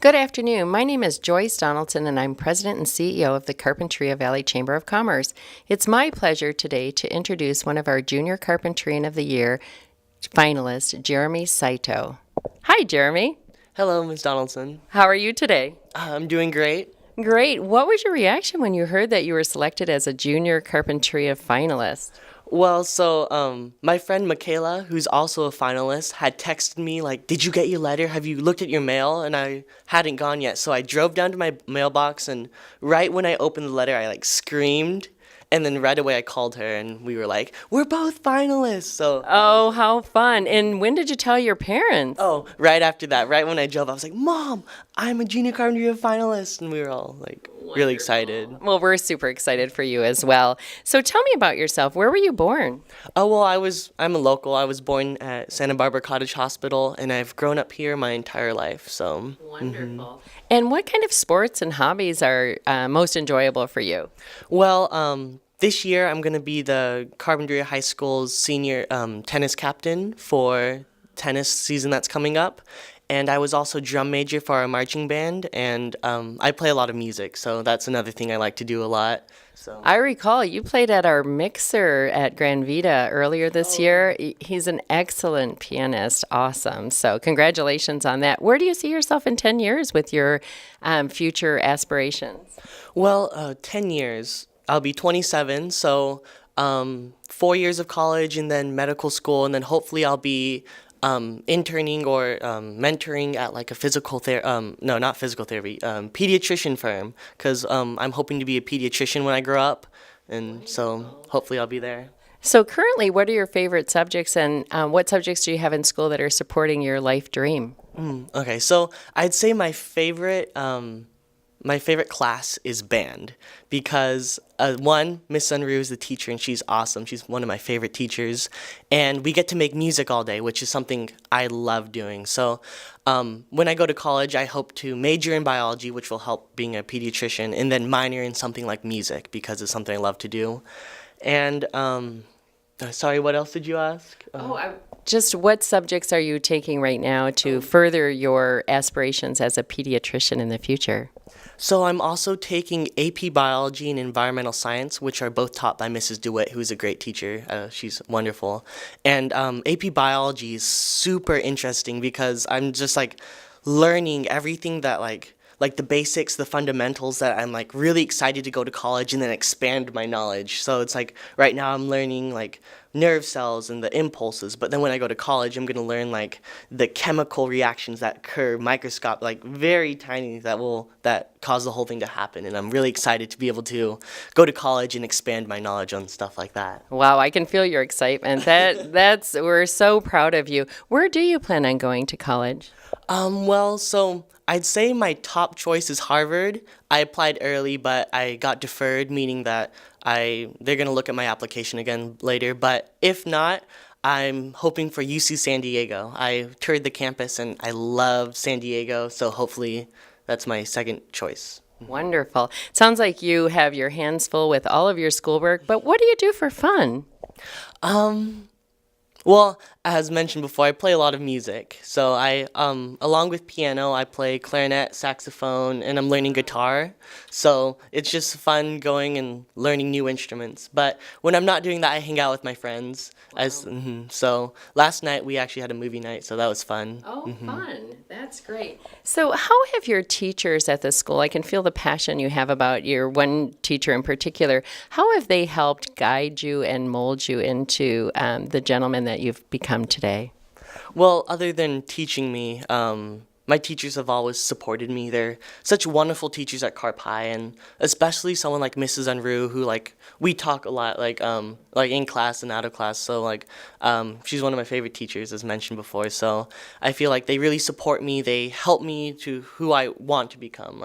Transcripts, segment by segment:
Good afternoon. My name is Joyce Donaldson, and I'm President and CEO of the Carpinteria Valley Chamber of Commerce. It's my pleasure today to introduce one of our Junior Carpinterian of the Year finalists, Jeremy Saito. Hi, Jeremy. Hello, Ms. Donaldson. How are you today? I'm doing great. Great. What was your reaction when you heard that you were selected as a Junior Carpinteria finalist? My friend Michaela, who's also a finalist, had texted me like, "Did you get your letter? Have you looked at your mail?" And I hadn't gone yet, so I drove down to my mailbox, and right when I opened the letter, I like screamed, and then right away I called her, and we were like, "We're both finalists!" Oh, how fun. And when did you tell your parents? Right after that, right when I drove, I was like, "Mom, I'm a Junior Carpenter finalist," and we were all like really excited. Well, we're super excited for you as well. So tell me about yourself. Where were you born? I'm a local. I was born at Santa Barbara Cottage Hospital, and I've grown up here my entire life. So Wonderful. And what kind of sports and hobbies are most enjoyable for you? This year I'm gonna be the Carpinteria High School's senior tennis captain for tennis season that's coming up. And I was also drum major for our marching band, and I play a lot of music, so that's another thing I like to do a lot. So. I recall you played at our mixer at Grand Vita earlier this year. He's an excellent pianist. Awesome. So, congratulations on that. Where do you see yourself in 10 years with your future aspirations? 10 years. I'll be 27, so 4 years of college and then medical school, and then hopefully I'll be interning or mentoring at like a not physical therapy, pediatrician firm, because I'm hoping to be a pediatrician when I grow up, and so hopefully I'll be there. So, currently, what are your favorite subjects, and what subjects do you have in school that are supporting your life dream? Okay, so I'd say my favorite class is band because one, Miss Sunru is the teacher and she's awesome. She's one of my favorite teachers, and we get to make music all day, which is something I love doing. So when I go to college, I hope to major in biology, which will help being a pediatrician, and then minor in something like music because it's something I love to do. And sorry, what else did you ask? Just what subjects are you taking right now to further your aspirations as a pediatrician in the future? So I'm also taking AP Biology and Environmental Science, which are both taught by Mrs. DeWitt, who's a great teacher. She's wonderful. And AP Biology is super interesting because I'm just like learning everything that like the basics, the fundamentals that I'm like really excited to go to college and then expand my knowledge. So it's like right now I'm learning like nerve cells and the impulses, but then when I go to college, I'm gonna learn like the chemical reactions that occur, microscope, like very tiny that cause the whole thing to happen. And I'm really excited to be able to go to college and expand my knowledge on stuff like that. Wow, I can feel your excitement. We're so proud of you. Where do you plan on going to college? So I'd say my top choice is Harvard. I applied early, but I got deferred, meaning that they're gonna look at my application again later. But if not, I'm hoping for UC San Diego. I toured the campus and I love San Diego, so hopefully that's my second choice. Wonderful. Sounds like you have your hands full with all of your schoolwork, but what do you do for fun? Well, as mentioned before, I play a lot of music. So along with piano, I play clarinet, saxophone, and I'm learning guitar. So it's just fun going and learning new instruments. But when I'm not doing that, I hang out with my friends. So last night we actually had a movie night, so that was fun. Oh, fun. That's great. So how have your teachers at the school, I can feel the passion you have about your one teacher in particular, how have they helped guide you and mold you into the gentleman that you've become today? Well, other than teaching me, my teachers have always supported me. They're such wonderful teachers at Carp High, and especially someone like Mrs. Unruh, who we talk a lot, like in class and out of class. So she's one of my favorite teachers, as mentioned before. So I feel like they really support me. They help me to who I want to become.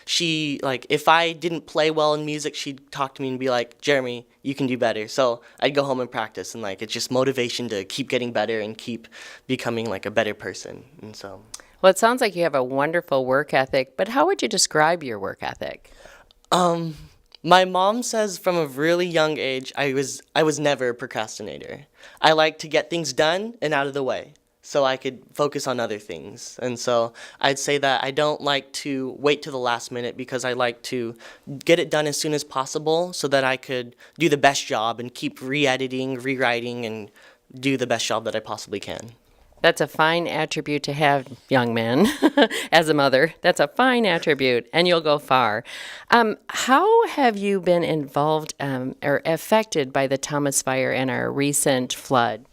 If I didn't play well in music, she'd talk to me and be like, "Jeremy, you can do better." So I'd go home and practice, and it's just motivation to keep getting better and keep becoming like a better person. And so. Well, it sounds like you have a wonderful work ethic, but how would you describe your work ethic? My mom says from a really young age, I was never a procrastinator. I like to get things done and out of the way. so I could focus on other things. And so I'd say that I don't like to wait to the last minute because I like to get it done as soon as possible so that I could do the best job and keep re-editing, rewriting, and do the best job that I possibly can. That's a fine attribute to have, young man, as a mother. That's a fine attribute, and you'll go far. How have you been involved or affected by the Thomas Fire and our recent flood?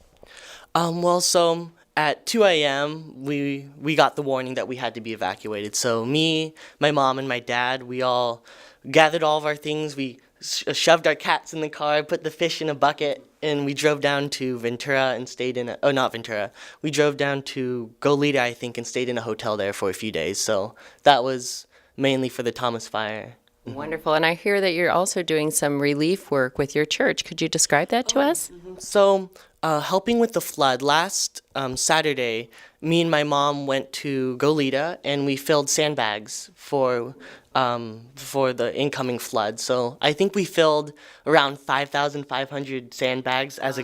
So at 2 a.m., we got the warning that we had to be evacuated. So me, my mom, and my dad, we all gathered all of our things. We shoved our cats in the car, put the fish in a bucket, and we drove down to Ventura and stayed in not Ventura. We drove down to Goleta, I think, and stayed in a hotel there for a few days. So that was mainly for the Thomas Fire. Wonderful. And I hear that you're also doing some relief work with your church. Could you describe that to us? So, helping with the flood, last Saturday, me and my mom went to Goleta and we filled sandbags for the incoming flood. So I think we filled around 5,500 sandbags as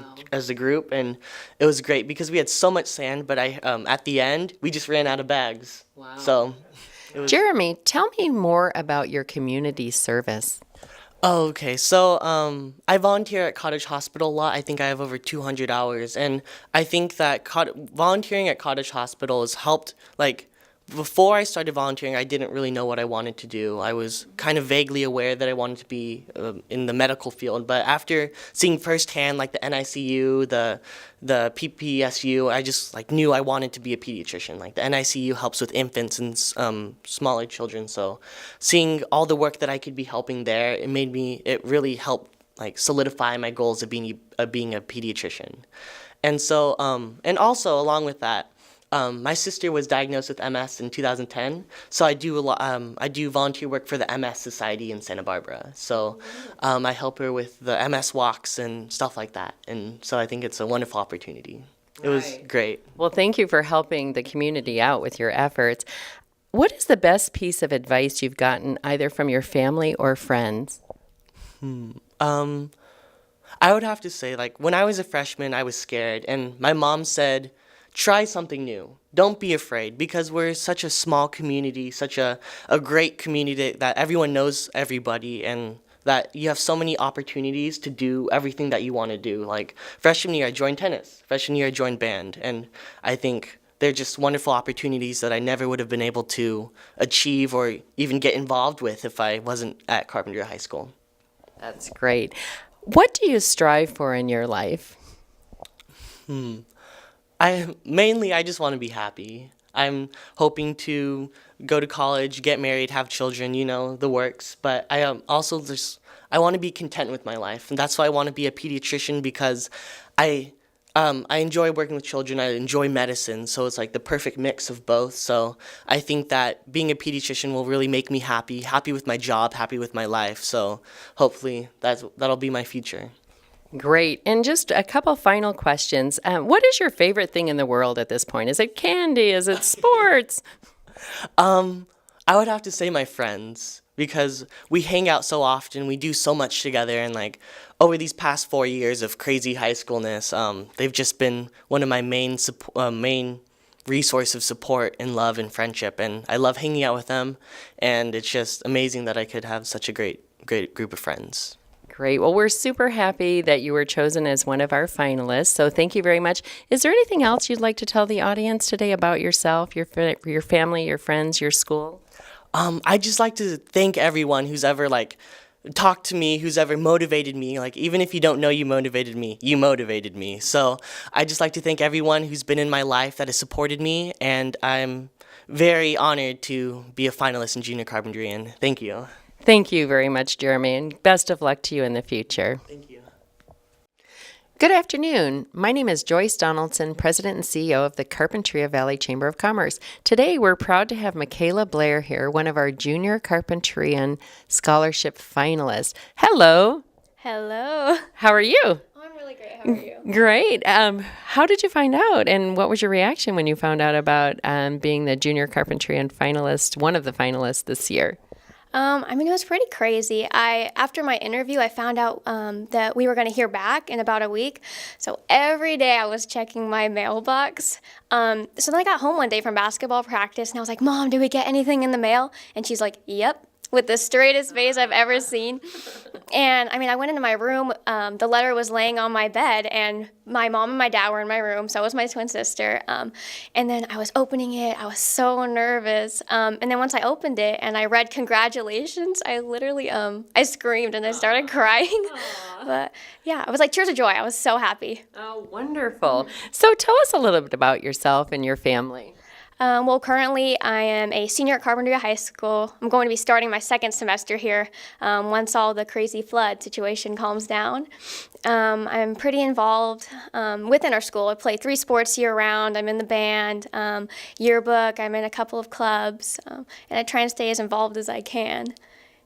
a group, and it was great because we had so much sand. But at the end we just ran out of bags. Wow. So. Jeremy, tell me more about your community service. Oh, okay. So, I volunteer at Cottage Hospital a lot. I think I have over 200 hours, and I think that volunteering at Cottage Hospital has helped. Like, before I started volunteering, I didn't really know what I wanted to do. I was kind of vaguely aware that I wanted to be in the medical field, but after seeing firsthand, like the NICU, the PPSU, I just knew I wanted to be a pediatrician. Like the NICU helps with infants and smaller children, so seeing all the work that I could be helping there, it really helped solidify my goals of being a pediatrician. And so and also along with that, my sister was diagnosed with MS in 2010, so I do volunteer work for the MS Society in Santa Barbara. So I help her with the MS walks and stuff like that, and so I think it's a wonderful opportunity. It was great. Well, thank you for helping the community out with your efforts. What is the best piece of advice you've gotten either from your family or friends? I would have to say, when I was a freshman, I was scared, and my mom said, try something new. Don't be afraid, because we're such a small community, such a great community that everyone knows everybody, and that you have so many opportunities to do everything that you want to do. Like freshman year, I joined tennis. Freshman year, I joined band. And I think they're just wonderful opportunities that I never would have been able to achieve or even get involved with if I wasn't at Carpenter High School. That's great. What do you strive for in your life? I just want to be happy. I'm hoping to go to college, get married, have children, the works. But I want to be content with my life, and that's why I want to be a pediatrician, because I enjoy working with children. I enjoy medicine, so it's the perfect mix of both. So I think that being a pediatrician will really make me happy with my job, happy with my life. So hopefully that'll be my future. Great. And just a couple final questions. What is your favorite thing in the world at this point? Is it candy? Is it sports? I would have to say my friends, because we hang out so often, we do so much together, and over these past 4 years of crazy high schoolness, they've just been one of my main resource of support and love and friendship, and I love hanging out with them, and it's just amazing that I could have such a great group of friends. Great. Well, we're super happy that you were chosen as one of our finalists. So thank you very much. Is there anything else you'd like to tell the audience today about yourself, your family, your friends, your school? I'd just like to thank everyone who's ever talked to me, who's ever motivated me. Even if you don't know you motivated me, you motivated me. So I'd just like to thank everyone who's been in my life that has supported me, and I'm very honored to be a finalist in junior carpentry, and thank you. Thank you very much, Jeremy, and best of luck to you in the future. Thank you. Good afternoon. My name is Joyce Donaldson, President and CEO of the Carpentria Valley Chamber of Commerce. Today, we're proud to have Michaela Blair here, one of our Junior Carpentrian Scholarship finalists. Hello. Hello. How are you? Oh, I'm really great. How are you? Great. How did you find out, and what was your reaction when you found out about being the Junior Carpentrian finalist, one of the finalists this year? I mean, it was pretty crazy. After my interview, I found out that we were going to hear back in about a week. So every day I was checking my mailbox. So then I got home one day from basketball practice, and I was like, "Mom, did we get anything in the mail?" And she's like, "Yep," with the straightest face I've ever seen. And I mean, I went into my room. The letter was laying on my bed, and my mom and my dad were in my room. So was my twin sister. And then I was opening it. I was so nervous. And then once I opened it and I read congratulations, I literally I screamed and I started crying. But yeah, it was like tears of joy. I was so happy. Oh, wonderful. So tell us a little bit about yourself and your family. Well, currently I am a senior at Carpinteria High School. I'm going to be starting my second semester here once all the crazy flood situation calms down. I'm pretty involved within our school. I play 3 sports year-round. I'm in the band, yearbook. I'm in a couple of clubs, and I try and stay as involved as I can.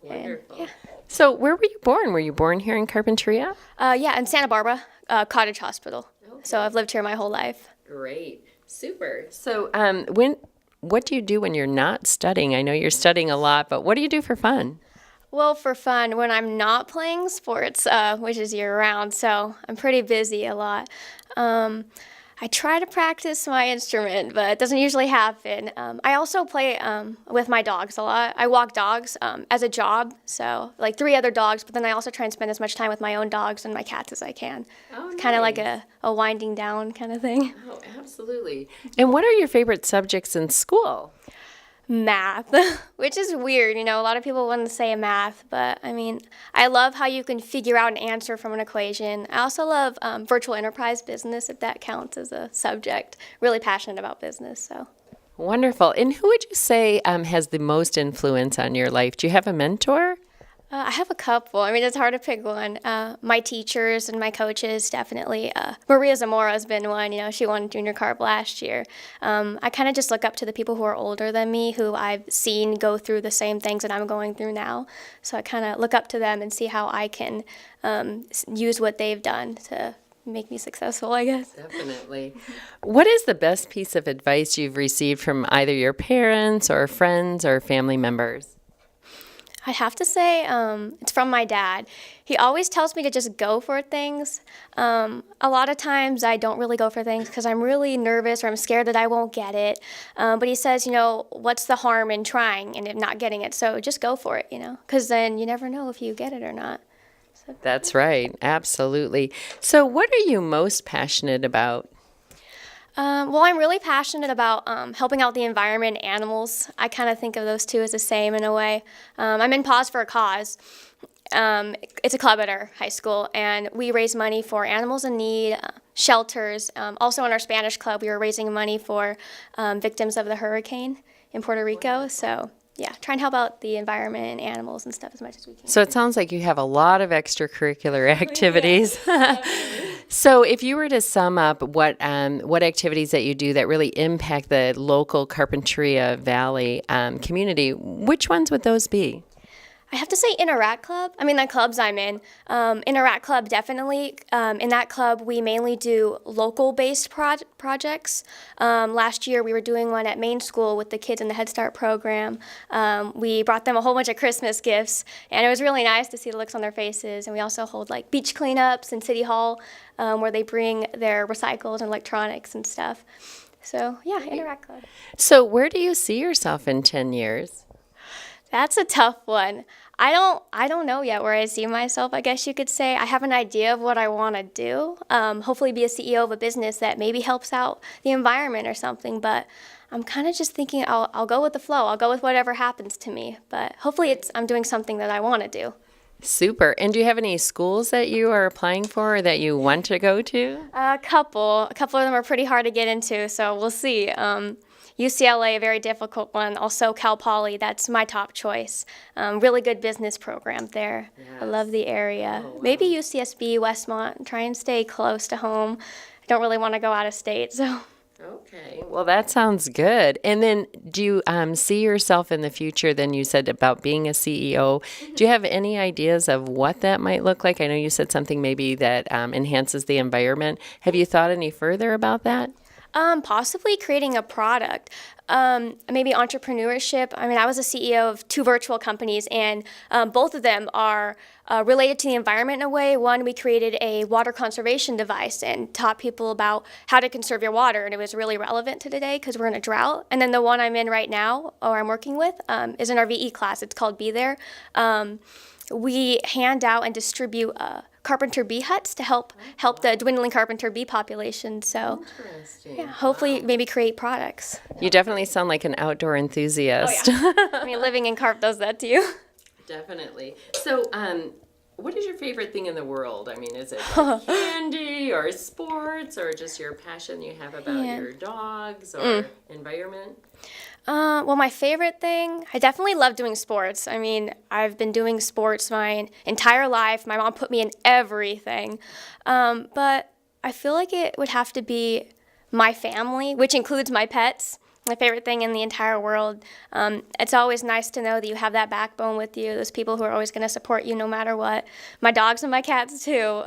Wonderful. And, So where were you born? Were you born here in Carpinteria? yeah, in Santa Barbara, Cottage Hospital. Okay. So I've lived here my whole life. Great. Super. So what do you do when you're not studying? I know you're studying a lot, but what do you do for fun? Well, for fun, when I'm not playing sports, which is year-round, so I'm pretty busy a lot. I try to practice my instrument, but it doesn't usually happen. I also play with my dogs a lot. I walk dogs as a job, so like 3 other dogs, but then I also try and spend as much time with my own dogs and my cats as I can. Oh, It's kind of like a winding down kind of thing. Oh, absolutely. And what are your favorite subjects in school? Math, which is weird. You know, a lot of people wouldn't say math, but I mean, I love how you can figure out an answer from an equation. I also love virtual enterprise business, if that counts as a subject. Really passionate about business, so. Wonderful. And who would you say has the most influence on your life? Do you have a mentor? I have a couple. I mean, it's hard to pick one. My teachers and my coaches, definitely. Maria Zamora has been one. You know, she won Junior Carp last year. I kind of just look up to the people who are older than me, who I've seen go through the same things that I'm going through now. So I kind of look up to them and see how I can use what they've done to make me successful, I guess. Definitely. What is the best piece of advice you've received from either your parents or friends or family members? I'd have to say it's from my dad. He always tells me to just go for things. A lot of times I don't really go for things because I'm really nervous or I'm scared that I won't get it. But he says, you know, what's the harm in trying and not getting it? So just go for it, you know, because then you never know if you get it or not. So. That's right. Absolutely. So what are you most passionate about? Well, I'm really passionate about helping out the environment and animals. I kind of think of those two as the same in a way. I'm in Paws for a Cause. It's a club at our high school, and we raise money for animals in need, shelters. Also in our Spanish club, we were raising money for victims of the hurricane in Puerto Rico. So yeah, try and help out the environment and animals and stuff as much as we can. So it sounds like you have a lot of extracurricular activities. So if you were to sum up what activities that you do that really impact the local Carpinteria Valley community, which ones would those be? I have to say Interact Club. I mean, the clubs I'm in. Interact Club, definitely. In that club, we mainly do local-based projects. Last year, we were doing one at Main School with the kids in the Head Start program. We brought them a whole bunch of Christmas gifts, and it was really nice to see the looks on their faces. And we also hold, like, beach cleanups in City Hall where they bring their recycles and electronics and stuff. So, yeah, Interact Club. So where do you see yourself in 10 years? That's a tough one. I don't know yet where I see myself, I guess you could say. I have an idea of what I want to do. Hopefully be a CEO of a business that maybe helps out the environment or something. But I'm kind of just thinking I'll go with the flow. I'll go with whatever happens to me. But hopefully I'm doing something that I want to do. Super. And do you have any schools that you are applying for or that you want to go to? A couple of them are pretty hard to get into, so we'll see. UCLA, a very difficult one. Also Cal Poly, that's my top choice. Really good business program there. Yes. I love the area. Oh, wow. Maybe UCSB, Westmont, try and stay close to home. I don't really want to go out of state, so. Okay, well, that sounds good. And then do you see yourself in the future, then you said about being a CEO. Do you have any ideas of what that might look like? I know you said something maybe that enhances the environment. Have you thought any further about that? Possibly creating a product, maybe entrepreneurship. I mean, I was a CEO of 2 virtual companies, and both of them are related to the environment in a way. One, we created a water conservation device and taught people about how to conserve your water, and it was really relevant to today because we're in a drought. And then the one I'm in right now, or I'm working with, is in our VE class. It's called Be There. We hand out and distribute carpenter bee huts to help the dwindling carpenter bee population. So, Interesting. yeah, hopefully maybe create products. You definitely sound like an outdoor enthusiast. I mean, living in carp does that to you. Definitely. So, what is your favorite thing in the world? I mean, is it like candy or sports or just your passion you have about your dogs or environment? Well, my favorite thing, I definitely love doing sports. I mean, I've been doing sports my entire life. My mom put me in everything. But I feel like it would have to be my family, which includes my pets. My favorite thing in the entire world. It's always nice to know that you have that backbone with you, those people who are always going to support you no matter what. My dogs and my cats too.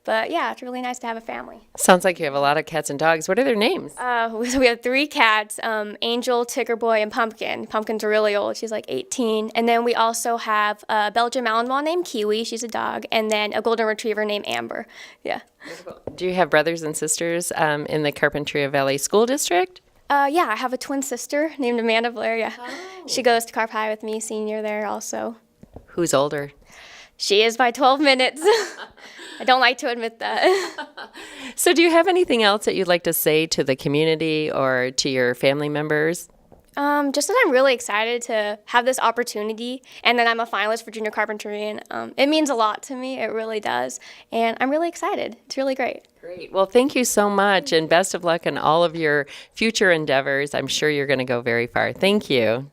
But yeah, it's really nice to have a family. Sounds like you have a lot of cats and dogs. What are their names? We have 3 cats, Angel, Tigger Boy, and Pumpkin. Pumpkin's really old. She's like 18. And then we also have a Belgian Malinois named Kiwi. She's a dog. And then a golden retriever named Amber. Yeah. Do you have brothers and sisters in the Carpinteria Valley School District? Yeah, I have a twin sister named Amanda Blair, yeah. Oh. She goes to Carp High with me, senior there also. Who's older? She is by 12 minutes. I don't like to admit that. So do you have anything else that you'd like to say to the community or to your family members? Just that I'm really excited to have this opportunity and that I'm a finalist for Junior Carpentry. And it means a lot to me. It really does. And I'm really excited. It's really great. Great. Well, thank you so much, and best of luck in all of your future endeavors. I'm sure you're going to go very far. Thank you.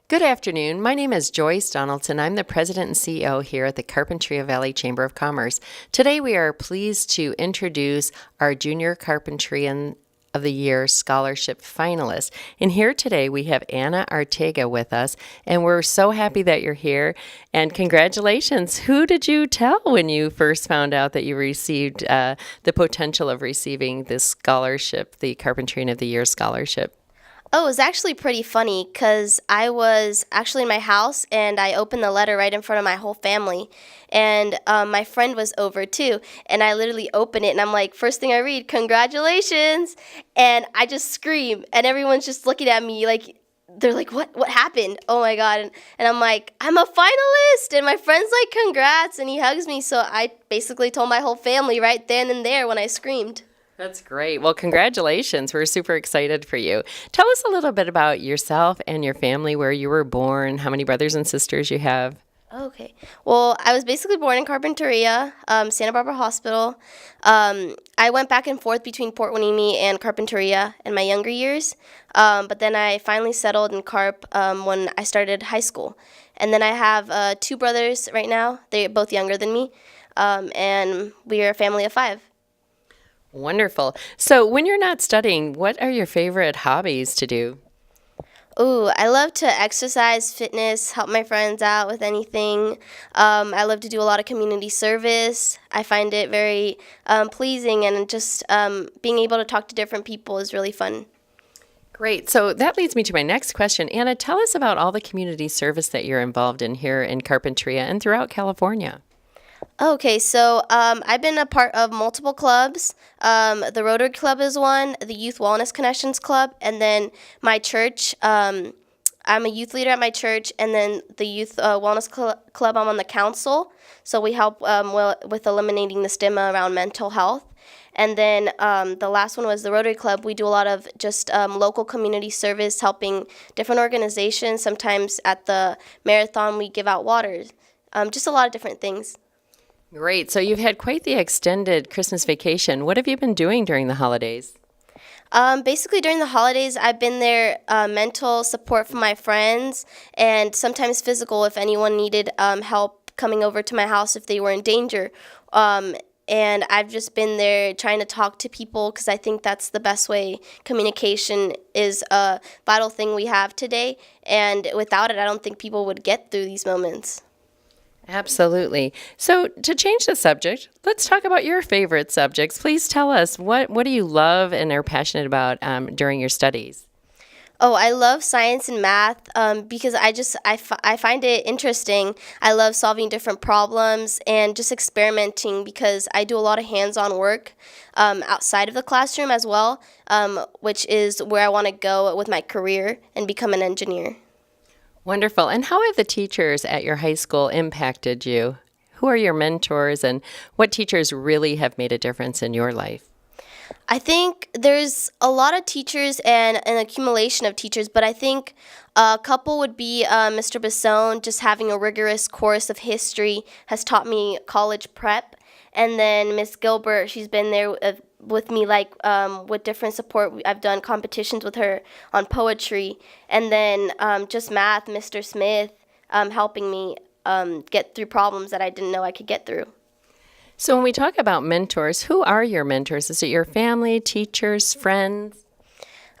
Good afternoon. My name is Joyce Donaldson. I'm the president and CEO here at the Carpinteria Valley Chamber of Commerce. Today we are pleased to introduce our Junior Carpinterian of the Year Scholarship finalist. And here today we have Anna Artega with us, and we're so happy that you're here. And congratulations. Who did you tell when you first found out that you received the potential of receiving this scholarship, the Carpinterian of the Year scholarship? Oh, it was actually pretty funny because I was actually in my house and I opened the letter right in front of my whole family. And my friend was over too. And I literally opened it and I'm like, first thing I read, congratulations. And I just scream and everyone's just looking at me like, they're like, what happened? Oh my God. And I'm like, I'm a finalist. And my friend's like, congrats. And he hugs me. So I basically told my whole family right then and there when I screamed. That's great. Well, congratulations. We're super excited for you. Tell us a little bit about yourself and your family, where you were born, how many brothers and sisters you have. Okay. Well, I was basically born in Carpinteria, Santa Barbara Hospital. I went back and forth between Port Hueneme and Carpinteria in my younger years, but then I finally settled in Carp when I started high school. And then I have 2 brothers right now. They're both younger than me, and we are a family of 5. Wonderful. So when you're not studying, what are your favorite hobbies to do? Ooh, I love to exercise, fitness, help my friends out with anything. I love to do a lot of community service. I find it very pleasing, and just being able to talk to different people is really fun. Great. So that leads me to my next question. Anna, tell us about all the community service that you're involved in here in Carpinteria and throughout California. Okay, so I've been a part of multiple clubs. The Rotary Club is one, the Youth Wellness Connections Club, and then my church. I'm a youth leader at my church, and then the Youth Wellness Club, I'm on the council. So we help with eliminating the stigma around mental health. And then the last one was the Rotary Club. We do a lot of just local community service, helping different organizations. Sometimes at the marathon, we give out waters. Just a lot of different things. Great. So you've had quite the extended Christmas vacation. What have you been doing during the holidays? Basically, during the holidays, I've been there mental support for my friends, and sometimes physical if anyone needed help coming over to my house if they were in danger. And I've just been there trying to talk to people because I think that's the best way. Communication is a vital thing we have today, and without it, I don't think people would get through these moments. Absolutely. So, to change the subject, let's talk about your favorite subjects. Please tell us what do you love and are passionate about during your studies? Oh, I love science and math because I find it interesting. I love solving different problems and just experimenting because I do a lot of hands-on work outside of the classroom as well, which is where I want to go with my career and become an engineer. Wonderful. And how have the teachers at your high school impacted you? Who are your mentors and what teachers really have made a difference in your life? I think there's a lot of teachers and an accumulation of teachers, but I think a couple would be Mr. Basson, just having a rigorous course of history has taught me college prep. And then Miss Gilbert, she's been there with me, like with different support. I've done competitions with her on poetry. And then just math, Mr. Smith, helping me get through problems that I didn't know I could get through. So, when we talk about mentors, who are your mentors? Is it your family, teachers, friends?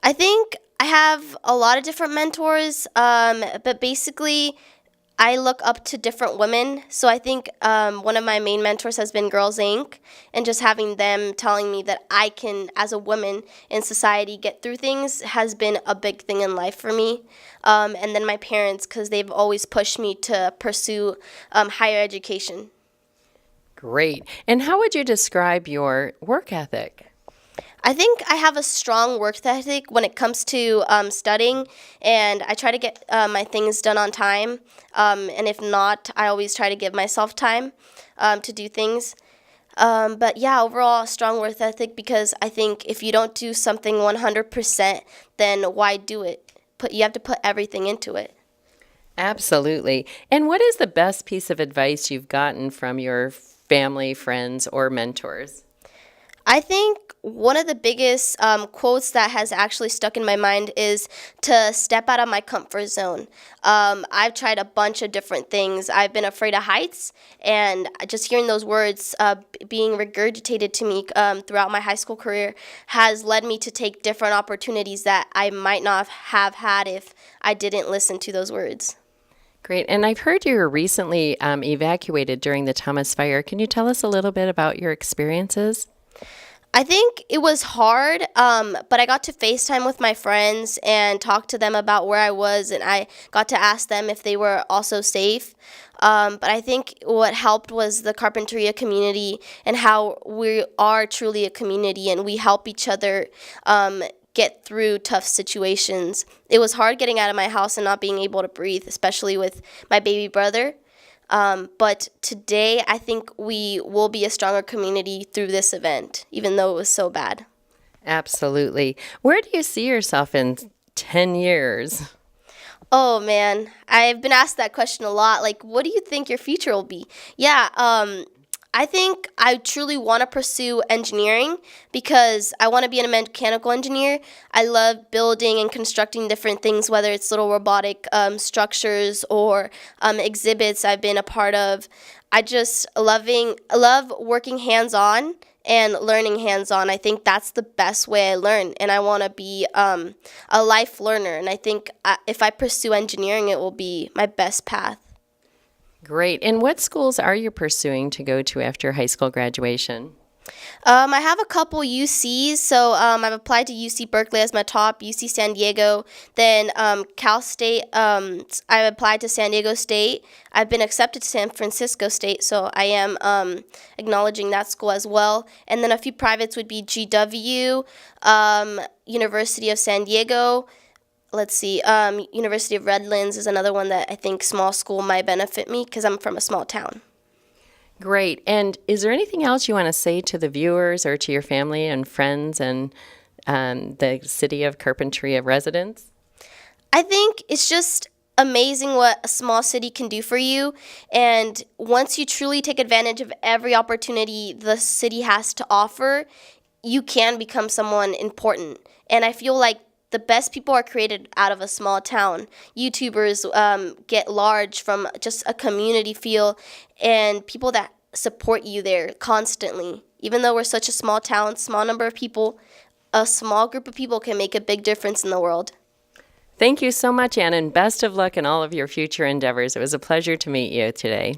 I think I have a lot of different mentors, but basically, I look up to different women. So I think one of my main mentors has been Girls Inc. And just having them telling me that I can, as a woman in society, get through things has been a big thing in life for me. And then my parents, because they've always pushed me to pursue higher education. Great. And how would you describe your work ethic? I think I have a strong work ethic when it comes to studying, and I try to get my things done on time. And if not, I always try to give myself time to do things. But yeah, overall, strong work ethic because I think if you don't do something 100%, then why do it? You have to put everything into it. Absolutely. And what is the best piece of advice you've gotten from your family, friends, or mentors? I think one of the biggest quotes that has actually stuck in my mind is to step out of my comfort zone. I've tried a bunch of different things. I've been afraid of heights, and just hearing those words being regurgitated to me throughout my high school career has led me to take different opportunities that I might not have had if I didn't listen to those words. Great. And I've heard you were recently evacuated during the Thomas Fire. Can you tell us a little bit about your experiences? I think it was hard, but I got to FaceTime with my friends and talk to them about where I was, and I got to ask them if they were also safe. But I think what helped was the Carpinteria community and how we are truly a community and we help each other get through tough situations. It was hard getting out of my house and not being able to breathe, especially with my baby brother. But today, I think we will be a stronger community through this event, even though it was so bad. Absolutely. Where do you see yourself in 10 years? Oh, man. I've been asked that question a lot. Like, what do you think your future will be? Yeah, I think I truly want to pursue engineering because I want to be a mechanical engineer. I love building and constructing different things, whether it's little robotic structures or exhibits I've been a part of. I just love working hands-on and learning hands-on. I think that's the best way I learn, and I want to be a life learner. And I think if I pursue engineering, it will be my best path. Great. And what schools are you pursuing to go to after high school graduation? I have a couple UCs, so I've applied to UC Berkeley as my top, UC San Diego, then Cal State. I applied to San Diego State. I've been accepted to San Francisco State, so I am acknowledging that school as well. And then a few privates would be GW, University of San Diego. Let's see, University of Redlands is another one that I think small school might benefit me because I'm from a small town. Great. And is there anything else you want to say to the viewers or to your family and friends and the city of Carpinteria residents? I think it's just amazing what a small city can do for you. And once you truly take advantage of every opportunity the city has to offer, you can become someone important. And I feel like the best people are created out of a small town. YouTubers get large from just a community feel and people that support you there constantly. Even though we're such a small town, small number of people, a small group of people can make a big difference in the world. Thank you so much, Ann, and best of luck in all of your future endeavors. It was a pleasure to meet you today.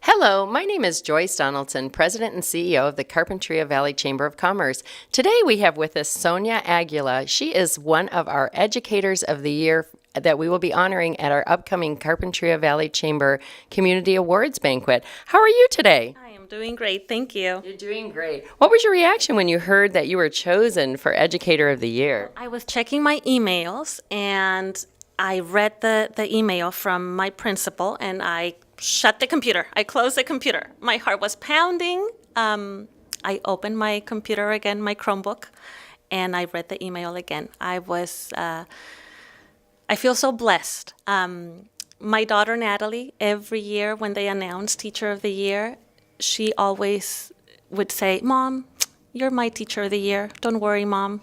Hello, my name is Joyce Donaldson, President and CEO of the Carpinteria Valley Chamber of Commerce. Today we have with us Sonia Aguila. She is one of our Educators of the Year that we will be honoring at our upcoming Carpinteria Valley Chamber Community Awards Banquet. How are you today? I am doing great, thank you. You're doing great. What was your reaction when you heard that you were chosen for Educator of the Year? I was checking my emails and I read the email from my principal and I shut the computer. I closed the computer. My heart was pounding. I opened my computer again, my Chromebook, and I read the email again. I feel so blessed. My daughter Natalie, every year when they announce Teacher of the Year, she always would say, "Mom, you're my Teacher of the Year. Don't worry, Mom."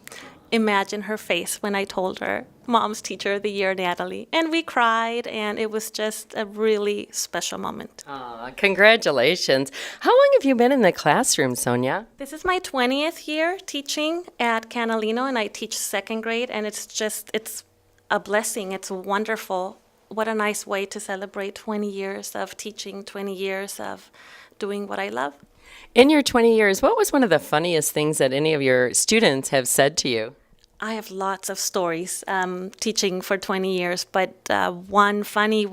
Imagine her face when I told her, "Mom's Teacher of the Year, Natalie." And we cried, and it was just a really special moment. Aw, congratulations. How long have you been in the classroom, Sonia? This is my 20th year teaching at Canalino, and I teach second grade, and it's a blessing. It's wonderful. What a nice way to celebrate 20 years of teaching, 20 years of doing what I love. In your 20 years, what was one of the funniest things that any of your students have said to you? I have lots of stories teaching for 20 years, but one funny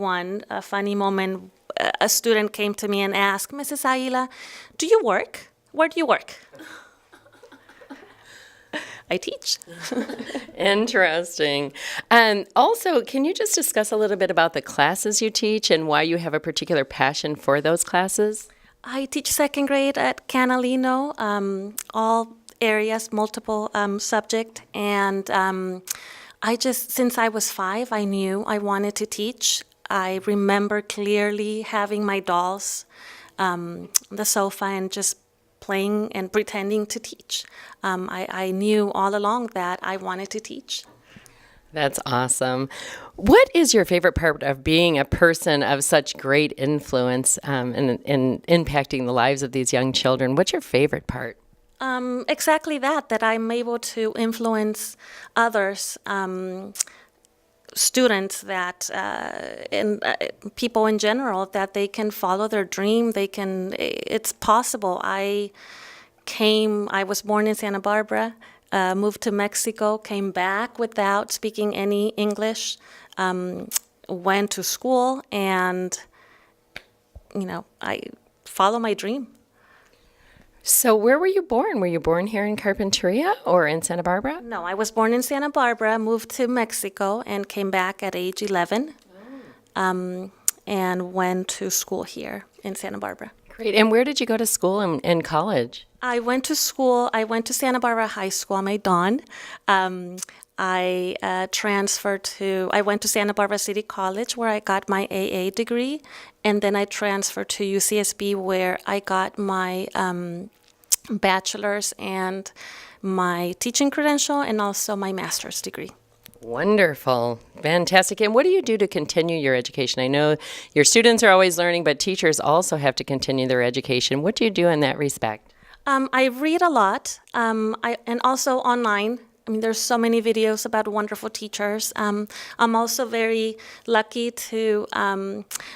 a funny moment, a student came to me and asked, "Mrs. Aguila, do you work? Where do you work?" I teach. Interesting. And also, can you just discuss a little bit about the classes you teach and why you have a particular passion for those classes? I teach second grade at Canalino, all areas, multiple subject, and since I was 5, I knew I wanted to teach. I remember clearly having my dolls on the sofa and just playing and pretending to teach. I knew all along that I wanted to teach. That's awesome. What is your favorite part of being a person of such great influence in impacting the lives of these young children? What's your favorite part? Exactly that I'm able to influence others, students and people in general, that they can follow their dream. It's possible. I was born in Santa Barbara, moved to Mexico, came back without speaking any English, went to school, and, I follow my dream. So where were you born? Were you born here in Carpinteria or in Santa Barbara? No, I was born in Santa Barbara, moved to Mexico, and came back at age 11, and went to school here in Santa Barbara. Great. And where did you go to school and college? I went to Santa Barbara High School. I'm a Don. I went to Santa Barbara City College where I got my AA degree, and then I transferred to UCSB where I got my bachelor's and my teaching credential and also my master's degree. Wonderful. Fantastic. And what do you do to continue your education? I know your students are always learning, but teachers also have to continue their education. What do you do in that respect? I read a lot, and also online. I mean, there's so many videos about wonderful teachers. I'm also very lucky to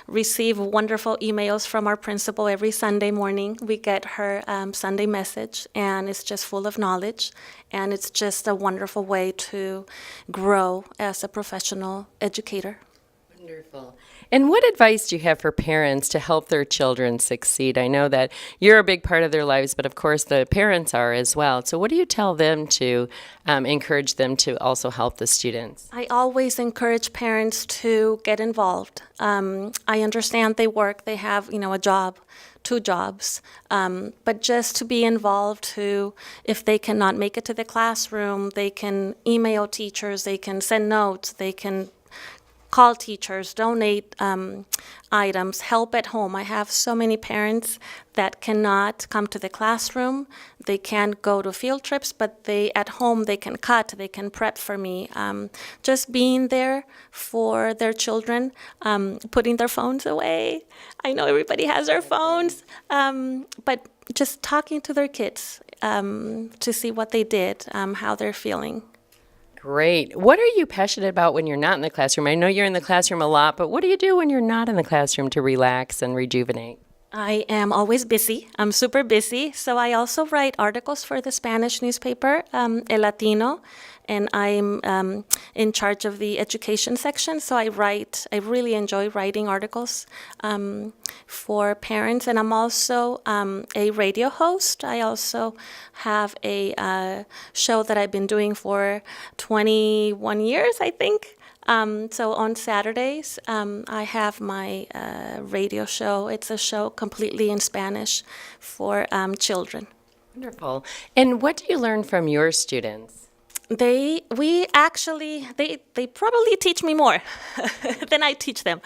receive wonderful emails from our principal every Sunday morning. We get her Sunday message, and it's just full of knowledge, and it's just a wonderful way to grow as a professional educator. Wonderful. And what advice do you have for parents to help their children succeed? I know that you're a big part of their lives, but of course the parents are as well. So what do you tell them to encourage them to also help the students? I always encourage parents to get involved. I understand they work, they have, a job, 2 jobs, but just to be involved, if they cannot make it to the classroom, they can email teachers, they can send notes, they can call teachers, donate items, help at home. I have so many parents that cannot come to the classroom. They can't go to field trips, but at home they can cut, they can prep for me. Just being there for their children, putting their phones away. I know everybody has their phones, but just talking to their kids to see what they did, how they're feeling. Great. What are you passionate about when you're not in the classroom? I know you're in the classroom a lot, but what do you do when you're not in the classroom to relax and rejuvenate? I am always busy. I'm super busy. So I also write articles for the Spanish newspaper, El Latino, and I'm in charge of the education section. So I really enjoy writing articles for parents. And I'm also a radio host. I also have a show that I've been doing for 21 years, I think. So on Saturdays, I have my radio show. It's a show completely in Spanish for children. Wonderful. And what do you learn from your students? They probably teach me more than I teach them.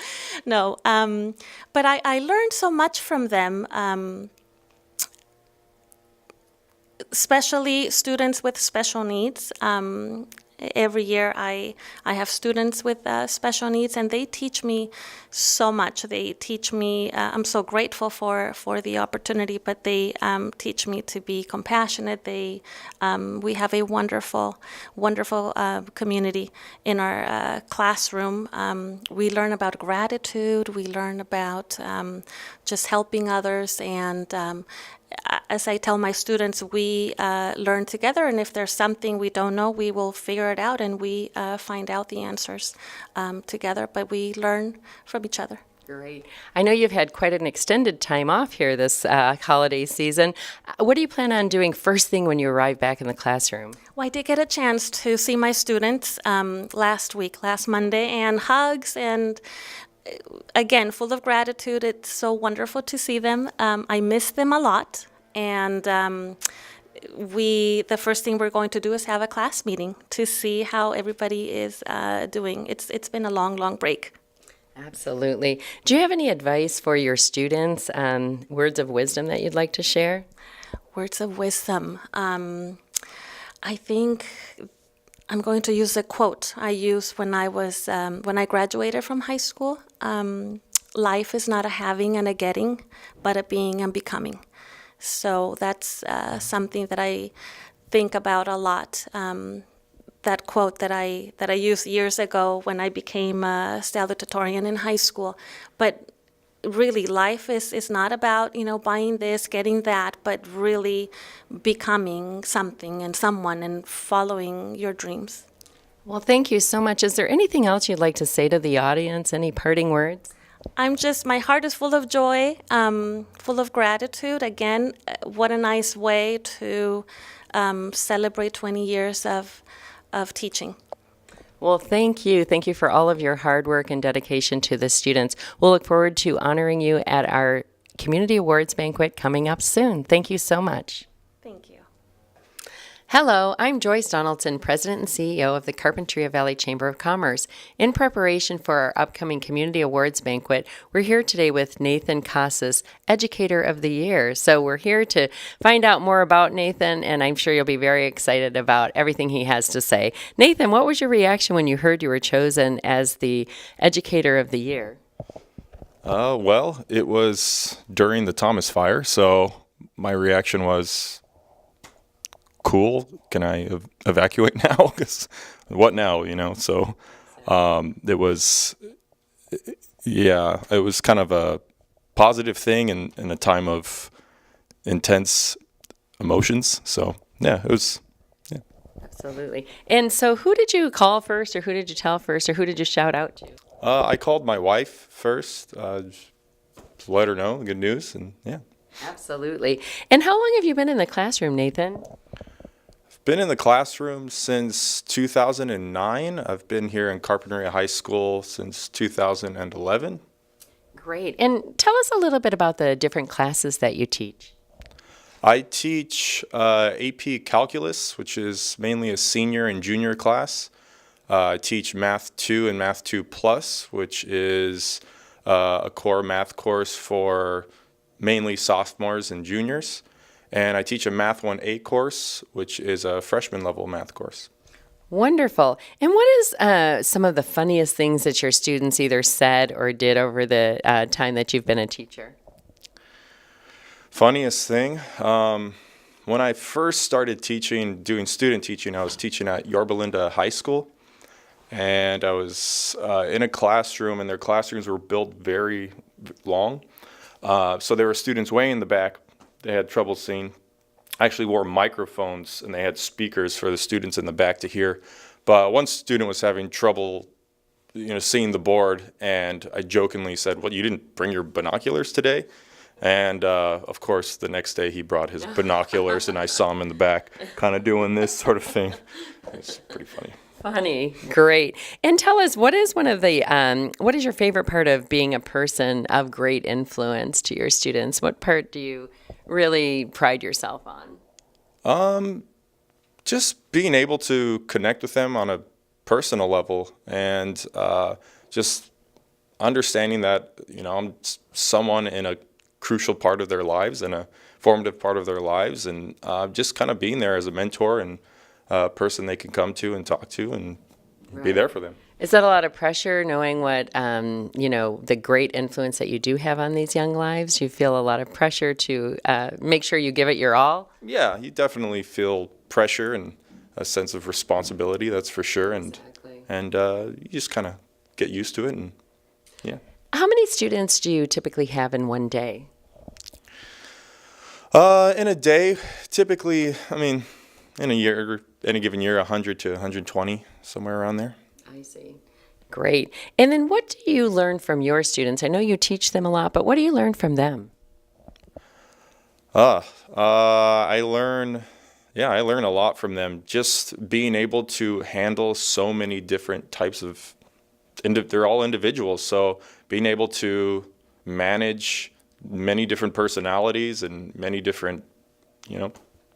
No, but I learned so much from them. Especially students with special needs. Every year I have students with special needs, and they teach me so much. They teach me, I'm so grateful for the opportunity, but they teach me to be compassionate. We have a wonderful community in our classroom. We learn about gratitude, we learn about just helping others, and as I tell my students, we learn together, and if there's something we don't know, we will figure it out, and we find out the answers together, but we learn from each other. Great. I know you've had quite an extended time off here this holiday season. What do you plan on doing first thing when you arrive back in the classroom? Well, I did get a chance to see my students last Monday, and hugs, and again, full of gratitude. It's so wonderful to see them. I miss them a lot, and the first thing we're going to do is have a class meeting to see how everybody is doing. It's been a long break. Absolutely. Do you have any advice for your students, words of wisdom that you'd like to share? Words of wisdom. I think I'm going to use a quote I used when I graduated from high school. Life is not a having and a getting, but a being and becoming. So that's something that I think about a lot. That quote that I used years ago when I became a salutatorian in high school. But really, life is not about, buying this, getting that, but really becoming something and someone and following your dreams. Well, thank you so much. Is there anything else you'd like to say to the audience? Any parting words? My heart is full of joy, full of gratitude. Again, what a nice way to celebrate 20 years of teaching. Well, thank you. Thank you for all of your hard work and dedication to the students. We'll look forward to honoring you at our Community Awards Banquet coming up soon. Thank you so much. Thank you. Hello, I'm Joyce Donaldson, President and CEO of the Carpinteria Valley Chamber of Commerce. In preparation for our upcoming Community Awards Banquet, we're here today with Nathan Casas, Educator of the Year. So we're here to find out more about Nathan, and I'm sure you'll be very excited about everything he has to say. Nathan, what was your reaction when you heard you were chosen as the Educator of the Year? Well, it was during the Thomas Fire, so my reaction was, cool, can I evacuate now? 'Cause what now, So it was, it was kind of a positive thing in a time of intense emotions. So, it was, Absolutely. And so who did you call first, or who did you tell first, or who did you shout out to? I called my wife first, to let her know the good news, and Absolutely. And how long have you been in the classroom, Nathan? Been in the classroom since 2009. I've been here in Carpinteria High School since 2011. Great. And tell us a little bit about the different classes that you teach. I teach AP Calculus, which is mainly a senior and junior class. I teach Math 2 and Math 2 Plus, which is a core math course for mainly sophomores and juniors. And I teach a Math 1A course, which is a freshman level math course. Wonderful. And what is some of the funniest things that your students either said or did over the time that you've been a teacher? Funniest thing? When I first started doing student teaching, I was teaching at Yorba Linda High School. And I was in a classroom, and their classrooms were built very long. So there were students way in the back. They had trouble seeing. I actually wore microphones, and they had speakers for the students in the back to hear. But one student was having trouble, seeing the board, and I jokingly said, "Well, you didn't bring your binoculars today?" And of course, the next day he brought his binoculars, and I saw him in the back, kind of doing this sort of thing. It's pretty funny. Funny. Great. And tell us, what is what is your favorite part of being a person of great influence to your students? What part do you really pride yourself on? Just being able to connect with them on a personal level, and just understanding that, I'm someone in a crucial part of their lives and a formative part of their lives, and just kind of being there as a mentor and a person they can come to and talk to and be there for them. Is that a lot of pressure, knowing what, the great influence that you do have on these young lives? You feel a lot of pressure to make sure you give it your all? Yeah, you definitely feel pressure and a sense of responsibility, that's for sure. Exactly. And you just kind of get used to it, and yeah. How many students do you typically have in one day? In a day, typically, in a year, any given year, 100 to 120, somewhere around there. I see. Great. And then what do you learn from your students? I know you teach them a lot, but what do you learn from them? I learn a lot from them. Just being able to handle so many different types of, they're all individuals, so being able to manage many different personalities and many different,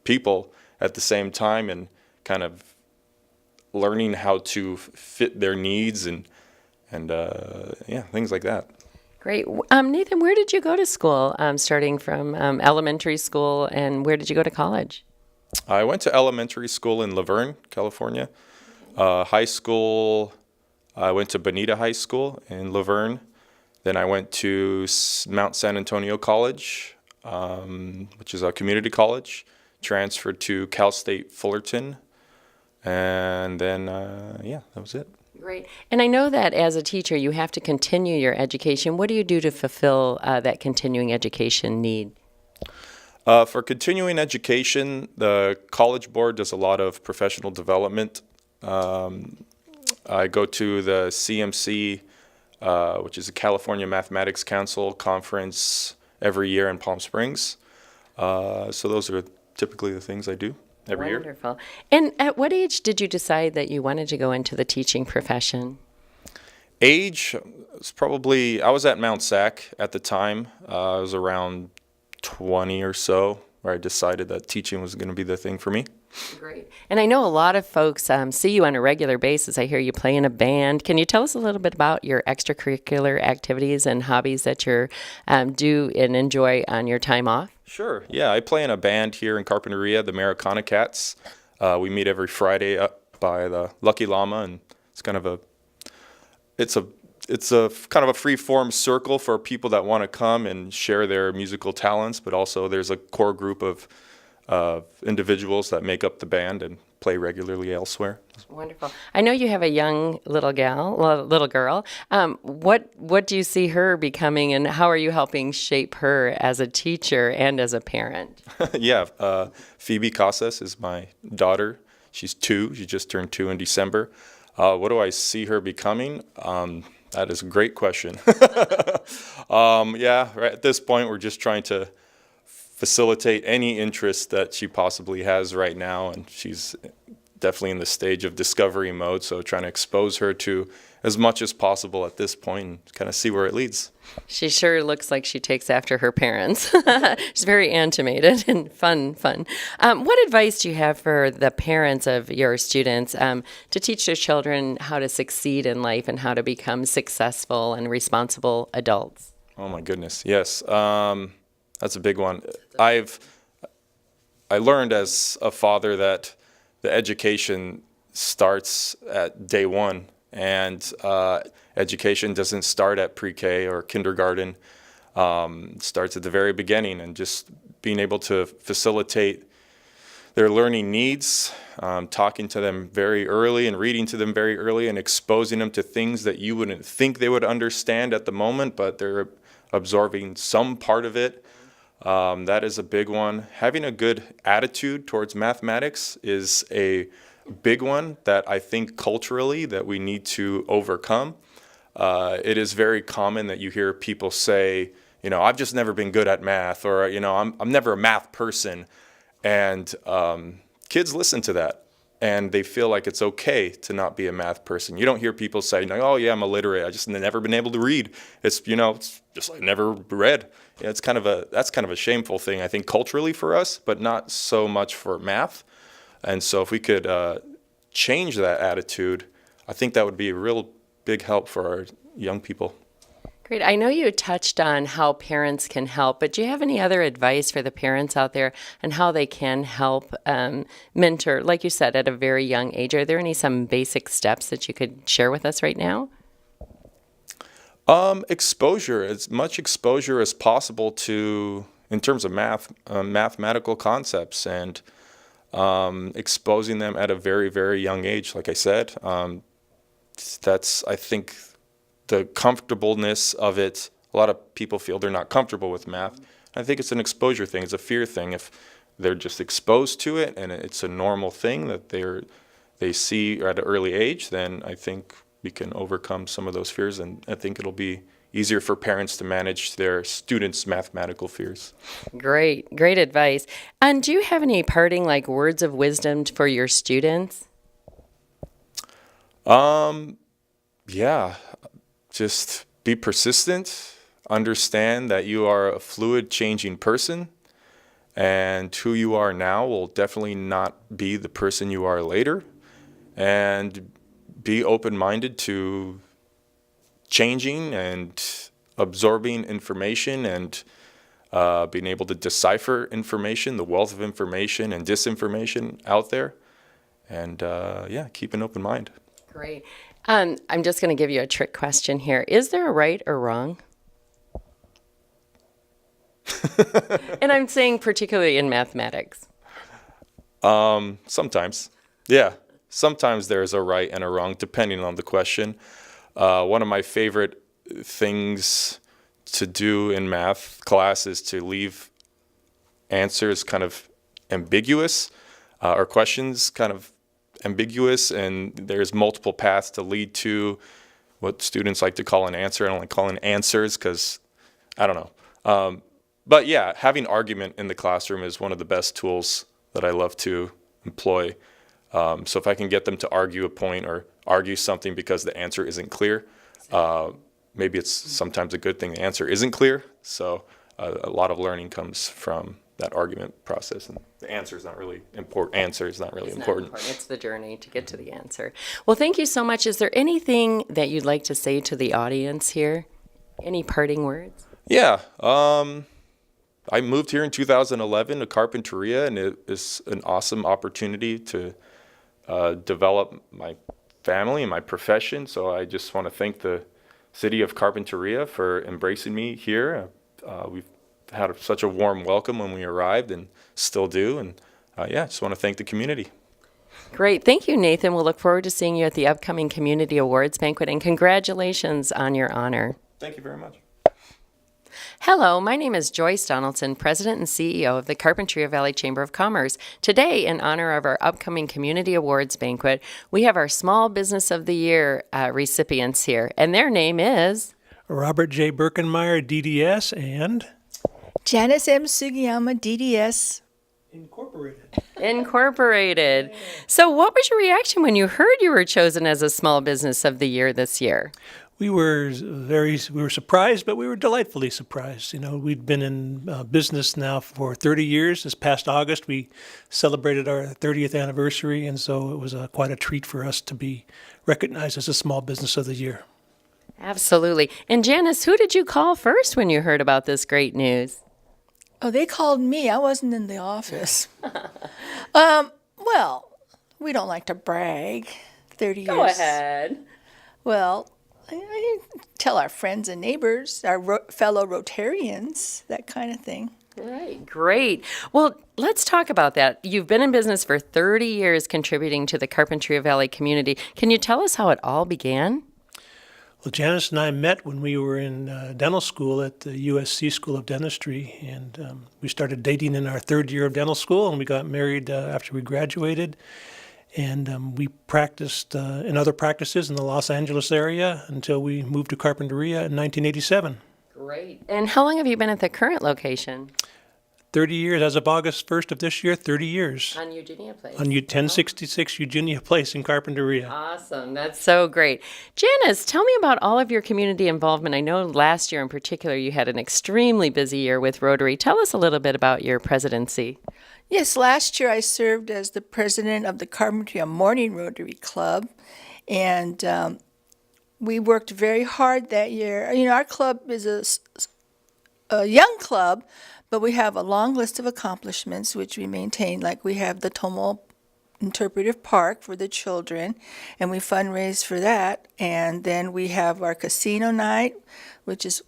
people at the same time, and kind of learning how to fit their needs and things like that. Great. Nathan, where did you go to school, starting from elementary school, and where did you go to college? I went to elementary school in Laverne, California. High school, I went to Bonita High School in Laverne. Then I went to Mount San Antonio College, which is a community college. Transferred to Cal State Fullerton. And then, that was it. Great. And I know that as a teacher, you have to continue your education. What do you do to fulfill that continuing education need? For continuing education, the College Board does a lot of professional development. I go to the CMC, which is the California Mathematics Council conference every year in Palm Springs. So those are typically the things I do every year. Wonderful. And at what age did you decide that you wanted to go into the teaching profession? Age was probably, I was at Mount Sac at the time. I was around 20 or so, where I decided that teaching was going to be the thing for me. Great. And I know a lot of folks see you on a regular basis. I hear you play in a band. Can you tell us a little bit about your extracurricular activities and hobbies that you do and enjoy on your time off? Sure. Yeah, I play in a band here in Carpinteria, the Americana Cats. We meet every Friday up by the Lucky Llama, and it's kind of a kind of a free-form circle for people that want to come and share their musical talents, but also there's a core group of individuals that make up the band and play regularly elsewhere. Wonderful. I know you have a young little girl. What do you see her becoming, and how are you helping shape her as a teacher and as a parent? Yeah, Phoebe Casas is my daughter. She's 2. She just turned 2 in December. What do I see her becoming? That is a great question. Right at this point, we're just trying to facilitate any interest that she possibly has right now, and she's definitely in the stage of discovery mode, so trying to expose her to as much as possible at this point and kind of see where it leads. She sure looks like she takes after her parents. She's very animated and fun. What advice do you have for the parents of your students to teach their children how to succeed in life and how to become successful and responsible adults? Oh my goodness, yes. That's a big one. I learned as a father that the education starts at day one, and education doesn't start at pre-K or kindergarten. It starts at the very beginning, and just being able to facilitate their learning needs, talking to them very early and reading to them very early and exposing them to things that you wouldn't think they would understand at the moment, but they're absorbing some part of it. That is a big one. Having a good attitude towards mathematics is a big one that I think culturally that we need to overcome. It is very common that you hear people say, I've just never been good at math, or, I'm never a math person. And kids listen to that, and they feel like it's okay to not be a math person. You don't hear people say, oh, yeah, I'm illiterate. I just never been able to read. It's just I never read. That's kind of a shameful thing, I think, culturally for us, but not so much for math. And so if we could change that attitude, I think that would be a real big help for our young people. Great. I know you touched on how parents can help, but do you have any other advice for the parents out there on how they can help mentor, like you said, at a very young age? Are there some basic steps that you could share with us right now? Exposure, as much exposure as possible in terms of mathematical concepts, and exposing them at a very, very young age. Like I said, that's, I think, the comfortableness of it. A lot of people feel they're not comfortable with math. I think it's an exposure thing. It's a fear thing. If they're just exposed to it and it's a normal thing that they see at an early age, then I think we can overcome some of those fears, and I think it'll be easier for parents to manage their students' mathematical fears. Great advice. And do you have any parting words of wisdom for your students? Yeah, just be persistent, understand that you are a fluid, changing person, and who you are now will definitely not be the person you are later, and be open-minded to changing and absorbing information, and being able to decipher information, the wealth of information and disinformation out there, and keep an open mind. Great. I'm just going to give you a trick question here. Is there a right or wrong? And I'm saying particularly in mathematics. Sometimes. Yeah. Sometimes there's a right and a wrong, depending on the question. One of my favorite things to do in math class is to leave answers kind of ambiguous, or questions kind of ambiguous, and there's multiple paths to lead to what students like to call an answer. I don't like calling answers because I don't know. But yeah, having argument in the classroom is one of the best tools that I love to employ. So if I can get them to argue a point or argue something because the answer isn't clear, maybe it's sometimes a good thing the answer isn't clear. So a lot of learning comes from that argument process, and the answer is not really important. It's the journey to get to the answer. Well, thank you so much. Is there anything that you'd like to say to the audience here? Any parting words? Yeah. I moved here in 2011 to Carpinteria, and it is an awesome opportunity to develop my family and my profession. So I just want to thank the city of Carpinteria for embracing me here. We've had such a warm welcome when we arrived, and still do. And just want to thank the community. Great. Thank you, Nathan. We'll look forward to seeing you at the upcoming Community Awards Banquet, and congratulations on your honor. Thank you very much. Hello, my name is Joyce Donaldson, President and CEO of the Carpinteria Valley Chamber of Commerce. Today, in honor of our upcoming Community Awards Banquet, we have our Small Business of the Year recipients here, and their name is Robert J. Birkenmeyer, DDS, and Janice M. Sugiyama, DDS. Incorporated. So what was your reaction when you heard you were chosen as a Small Business of the Year this year? We were surprised, but we were delightfully surprised. We'd been in business now for 30 years. This past August, we celebrated our 30th anniversary, and so it was quite a treat for us to be recognized as a Small Business of the Year. Absolutely. And Janice, who did you call first when you heard about this great news? Oh, they called me. I wasn't in the office. Well, we don't like to brag. 30 years. Go ahead. Well, I tell our friends and neighbors, our fellow Rotarians, that kind of thing. Right, great. Well, let's talk about that. You've been in business for 30 years contributing to the Carpinteria Valley community. Can you tell us how it all began? Well, Janice and I met when we were in dental school at the USC School of Dentistry, and we started dating in our third year of dental school, and we got married after we graduated. And we practiced in other practices in the Los Angeles area until we moved to Carpinteria in 1987. Great. And how long have you been at the current location? 30 years, as of August 1st of this year, 30 years. On Eugenia Place. On 1066 Eugenia Place in Carpinteria. Awesome. That's so great. Janice, tell me about all of your community involvement. I know last year in particular you had an extremely busy year with Rotary. Tell us a little bit about your presidency. Yes, last year I served as the president of the Carpinteria Morning Rotary Club, and we worked very hard that year. You know, our club is a young club, but we have a long list of accomplishments which we maintain. Like we have the Tomo Interpretive Park for the children, and we fundraise for that. And then we have our casino night, which is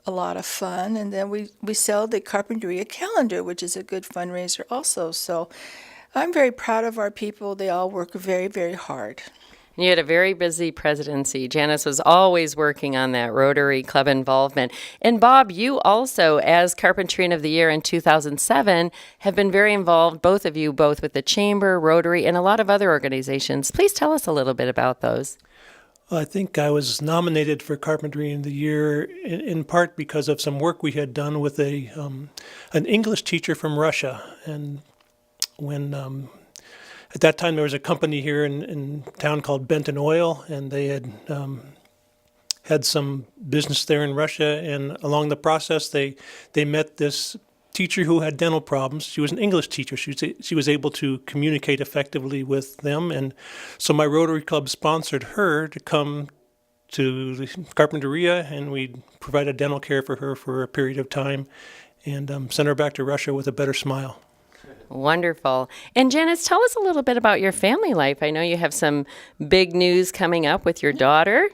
a lot of fun. And then we sell the Carpinteria calendar, which is a good fundraiser also. So I'm very proud of our people. They all work very, very hard. You had a very busy presidency. Janice was always working on that Rotary Club involvement. And Bob, you also, as Carpinterian of the Year in 2007, have been very involved, both of you, both with the Chamber, Rotary, and a lot of other organizations. Please tell us a little bit about those. I think I was nominated for Carpintery of the Year in part because of some work we had done with an English teacher from Russia. And when at that time there was a company here in town called Benton Oil, and they had had some business there in Russia. And along the process, they met this teacher who had dental problems. She was an English teacher. She was able to communicate effectively with them, and so my Rotary Club sponsored her to come to the Carpinteria, and we provided dental care for her for a period of time, and sent her back to Russia with a better smile. Wonderful. And Janice, tell us a little bit about your family life. I know you have some big news coming up with your daughter.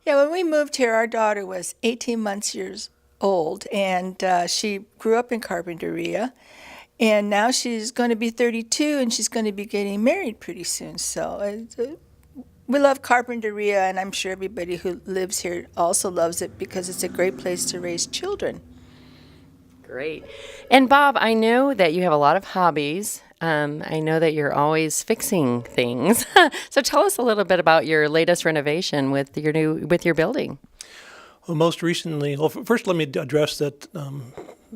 Yeah, when we moved here, our daughter was 18 years old, and she grew up in Carpinteria, and now she's going to be 32, and she's going to be getting married pretty soon. So we love Carpinteria, and I'm sure everybody who lives here also loves it because it's a great place to raise children. Great. And Bob, I know that you have a lot of hobbies. I know that you're always fixing things. So tell us a little bit about your latest renovation with your building. Well, most recently, first let me address that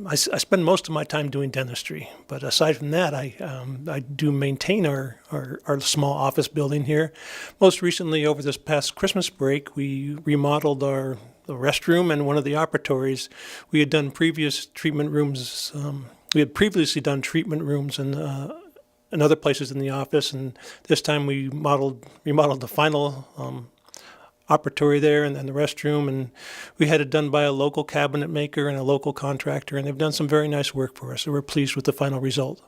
I spend most of my time doing dentistry, but aside from that, I do maintain our small office building here. Most recently, over this past Christmas break, we remodeled the restroom and one of the operatories. We had done previous treatment rooms. We had previously done treatment rooms in other places in the office, and this time we remodeled the final operatory there and then the restroom, and we had it done by a local cabinet maker and a local contractor, and they've done some very nice work for us, so we're pleased with the final result.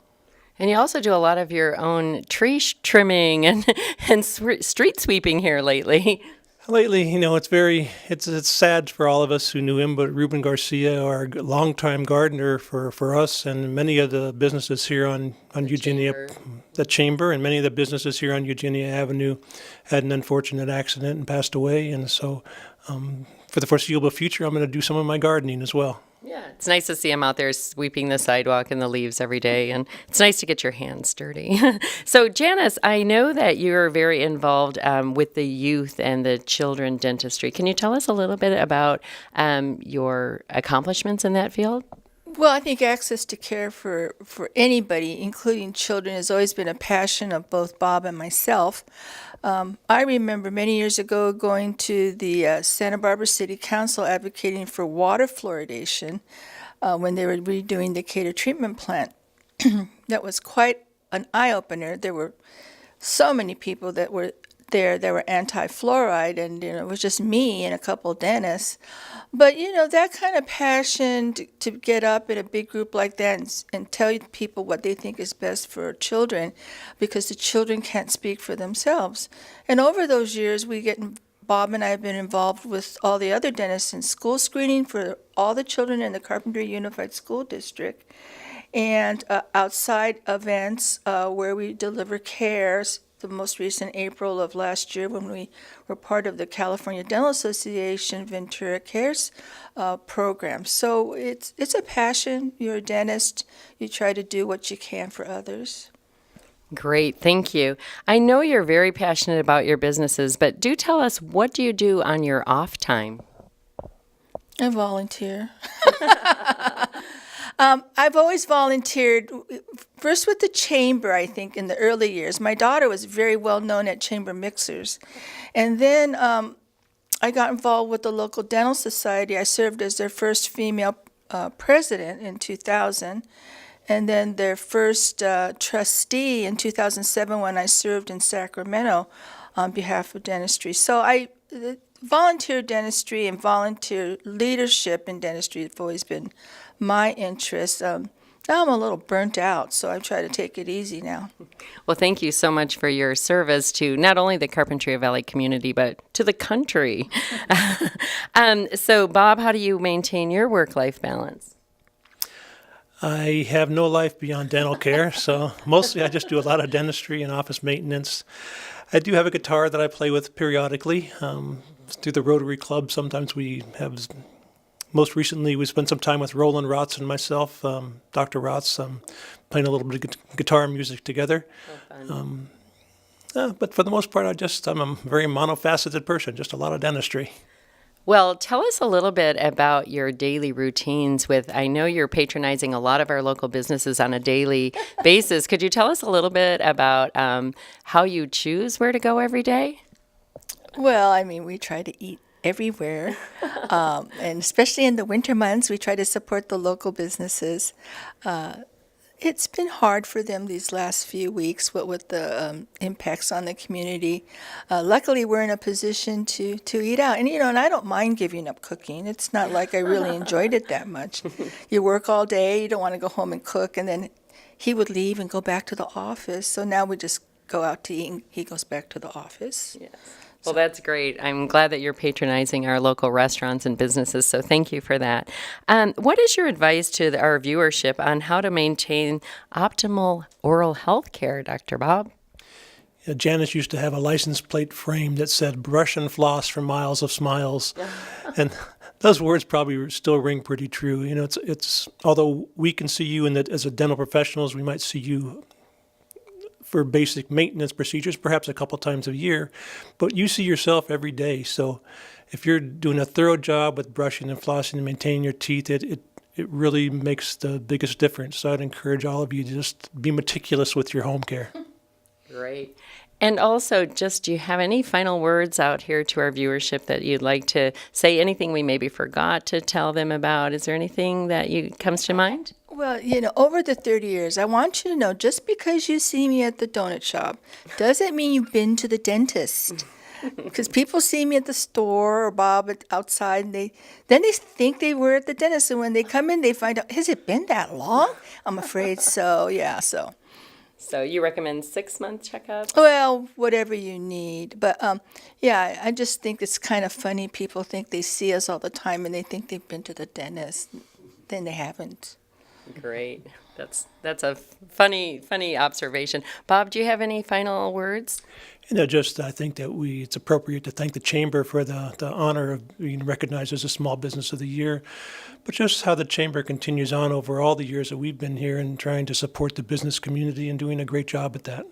And you also do a lot of your own tree trimming and street sweeping here lately. Lately, you know, it's sad for all of us who knew him, but Ruben Garcia, our longtime gardener for us and many of the businesses here on Eugenia, the Chamber, and many of the businesses here on Eugenia Avenue had an unfortunate accident and passed away. And so for the foreseeable future, I'm going to do some of my gardening as well. Yeah, it's nice to see him out there sweeping the sidewalk and the leaves every day, and it's nice to get your hands dirty. So, Janice, I know that you're very involved with the youth and the children dentistry. Can you tell us a little bit about your accomplishments in that field? Well, I think access to care for anybody, including children, has always been a passion of both Bob and myself. I remember many years ago going to the Santa Barbara City Council advocating for water fluoridation when they were redoing the Decatur treatment plant. That was quite an eye-opener. There were so many people that were there that were anti-fluoride, and it was just me and a couple of dentists. But that kind of passion to get up in a big group like that and tell people what they think is best for children, because the children can't speak for themselves. And over those years, Bob and I have been involved with all the other dentists in school screening for all the children in the Carpinteria Unified School District, and outside events where we deliver cares the most recent April of last year when we were part of the California Dental Association Ventura Cares program. So it's a passion. You're a dentist. You try to do what you can for others. Great, thank you. I know you're very passionate about your businesses, but do tell us, what do you do on your off time? I volunteer. I've always volunteered, first with the chamber, I think, in the early years. My daughter was very well known at chamber mixers. And then I got involved with the local dental society. I served as their first female president in 2000. And then their first trustee in 2007 when I served in Sacramento on behalf of dentistry. So volunteer dentistry and volunteer leadership in dentistry have always been my interest. Now I'm a little burnt out, so I try to take it easy now. Well, thank you so much for your service to not only the Carpinteria Valley community, but to the country. So, Bob, how do you maintain your work-life balance? I have no life beyond dental care, so mostly I just do a lot of dentistry and office maintenance. I do have a guitar that I play with periodically. Through the Rotary Club, sometimes we have. Most recently, we spent some time with Roland Rotz and myself, Dr. Rotz, playing a little bit of guitar music together. But for the most part, I'm a very monofaceted person, just a lot of dentistry. Well, tell us a little bit about your daily routines I know you're patronizing a lot of our local businesses on a daily basis. Could you tell us a little bit about how you choose where to go every day? Well, I mean, we try to eat everywhere, and especially in the winter months, we try to support the local businesses. It's been hard for them these last few weeks with the impacts on the community. Luckily, we're in a position to eat out. And, and I don't mind giving up cooking. It's not like I really enjoyed it that much. You work all day, you don't want to go home and cook, and then he would leave and go back to the office. So now we just go out to eat, and he goes back to the office. Yes. Well, that's great. I'm glad that you're patronizing our local restaurants and businesses, so thank you for that. What is your advice to our viewership on how to maintain optimal oral health care, Dr. Bob? Janice used to have a license plate frame that said, "Brush and floss for miles of smiles." And those words probably still ring pretty true. It's although we can see you as a dental professionals, we might see you for basic maintenance procedures, perhaps a couple times a year, but you see yourself every day. So if you're doing a thorough job with brushing and flossing and maintaining your teeth, it really makes the biggest difference. So I'd encourage all of you to just be meticulous with your home care. Great. And also, do you have any final words out here to our viewership that you'd like to say? Anything we maybe forgot to tell them about? Is there anything that comes to mind? Well, over the 30 years, I want you to know, just because you see me at the donut shop doesn't mean you've been to the dentist. Because people see me at the store or Bob outside, and they think they were at the dentist. And when they come in, they find out, has it been that long? I'm afraid so, yeah, so. So you recommend 6-month checkup? Well, whatever you need. But, yeah, I just think it's kind of funny. People think they see us all the time, and they think they've been to the dentist. Then they haven't. Great. That's a funny observation. Bob, do you have any final words? I think that it's appropriate to thank the Chamber for the honor of being recognized as a Small Business of the Year, but just how the Chamber continues on over all the years that we've been here and trying to support the business community and doing a great job at that.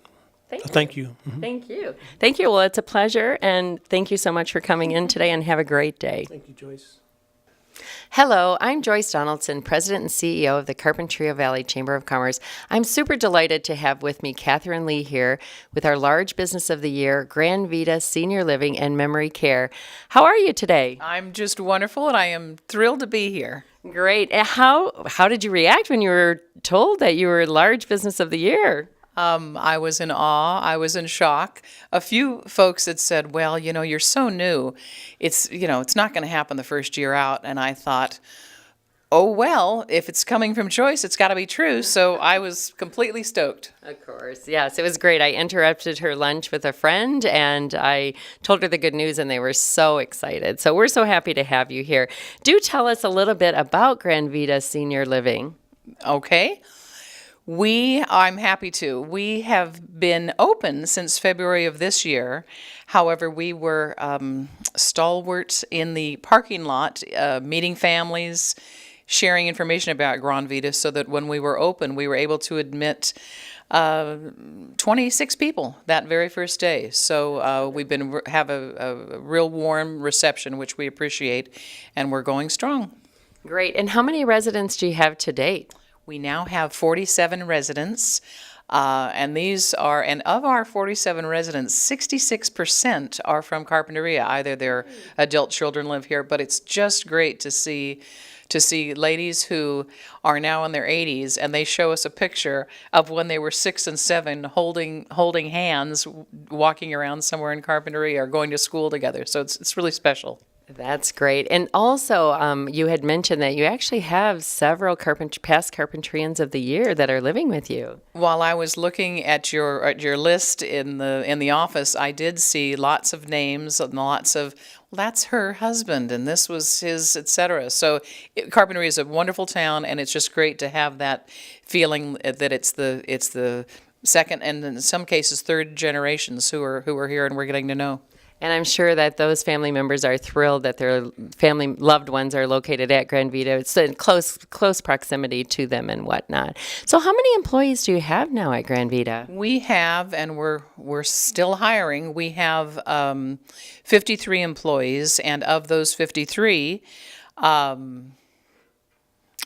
Thank you. Mm-hmm. Thank you. Thank you. Well, it's a pleasure, and thank you so much for coming in today, and have a great day. Thank you, Joyce. Hello, I'm Joyce Donaldson, President and CEO of the Carpinteria Valley Chamber of Commerce. I'm super delighted to have with me Catherine Lee here with our Large Business of the Year, Grand Vita Senior Living and Memory Care. How are you today? I'm just wonderful, and I am thrilled to be here. Great. How did you react when you were told that you were Large Business of the Year? I was in awe. I was in shock. A few folks had said, well, you're so new. It's not going to happen the first year out. And I thought, oh, well, if it's coming from Joyce, it's got to be true. So I was completely stoked. Of course. Yes, it was great. I interrupted her lunch with a friend, and I told her the good news, and they were so excited. So we're so happy to have you here. Do tell us a little bit about Grand Vita Senior Living. Okay. I'm happy to. We have been open since February of this year. However, we were stalwart in the parking lot, meeting families, sharing information about Grand Vita, so that when we were open, we were able to admit 26 people that very first day. So we've been have a real warm reception, which we appreciate, and we're going strong. Great. And how many residents do you have to date? We now have 47 residents, and of our 47 residents, 66% are from Carpinteria. Either their adult children live here, but it's just great to see ladies who are now in their 80s, and they show us a picture of when they were 6 and 7, holding hands, walking around somewhere in Carpinteria or going to school together. So it's really special. That's great. And also, you had mentioned that you actually have several past Carpentrians of the Year that are living with you. While I was looking at your list in the office, I did see lots of names and lots of, well, that's her husband and this was his, etc. So Carpinteria is a wonderful town, and it's just great to have that feeling that it's the second and in some cases third generations who are here and we're getting to know. And I'm sure that those family members are thrilled that their family loved ones are located at Grand Vita. It's in close proximity to them and whatnot. So how many employees do you have now at Grand Vita? We have, and we're still hiring, we have 53 employees, and of those 53, I'm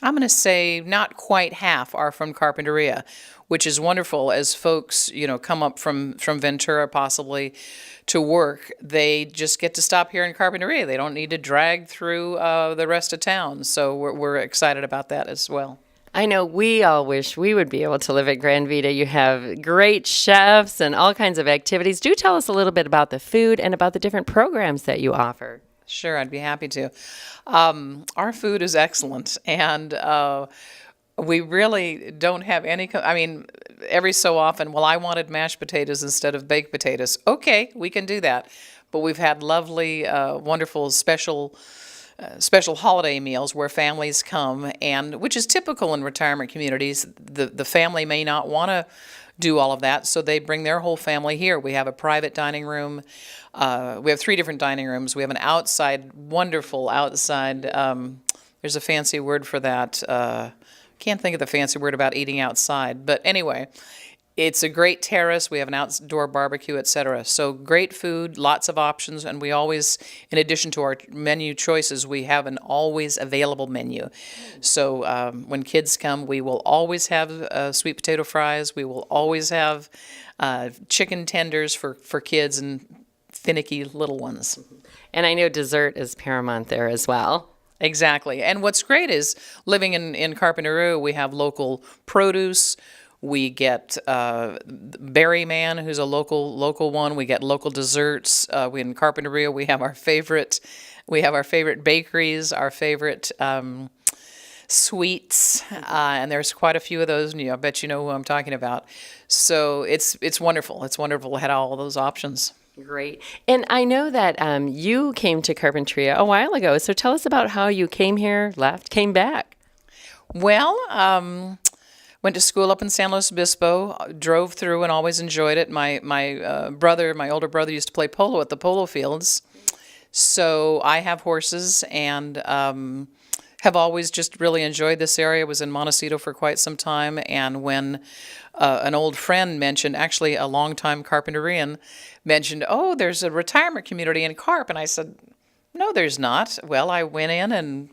going to say not quite half are from Carpinteria, which is wonderful. As folks, come up from Ventura possibly to work, they just get to stop here in Carpinteria. They don't need to drag through the rest of town. So we're excited about that as well. I know we all wish we would be able to live at Grand Vita. You have great chefs and all kinds of activities. Do tell us a little bit about the food and about the different programs that you offer. Sure, I'd be happy to. Our food is excellent, and we really don't have any. Every so often, well, I wanted mashed potatoes instead of baked potatoes. Okay, we can do that. But we've had lovely, wonderful, special holiday meals where families come, and which is typical in retirement communities. The family may not want to do all of that, so they bring their whole family here. We have a private dining room. We have 3 different dining rooms. We have an wonderful outside, there's a fancy word for that. Can't think of the fancy word about eating outside. But anyway, it's a great terrace. We have an outdoor barbecue, etc. So great food, lots of options, and we always, in addition to our menu choices, we have an always available menu. So when kids come, we will always have sweet potato fries. We will always have chicken tenders for kids and finicky little ones. And I know dessert is paramount there as well. Exactly. And what's great is living in Carpinteria, we have local produce. We get Berry Man, who's a local one. We get local desserts. In Carpinteria, we have our favorite bakeries, our favorite sweets, and there's quite a few of those. And I bet you know who I'm talking about. So it's wonderful. It's wonderful to have all those options. Great. And I know that you came to Carpinteria a while ago. So tell us about how you came here, left, came back. Well, went to school up in San Luis Obispo, drove through and always enjoyed it. My older brother used to play polo at the polo fields. So I have horses and have always just really enjoyed this area. Was in Montecito for quite some time. And when an old friend mentioned, actually a longtime Carpinterian, mentioned, oh, there's a retirement community in Carp. And I said, no, there's not. Well, I went in and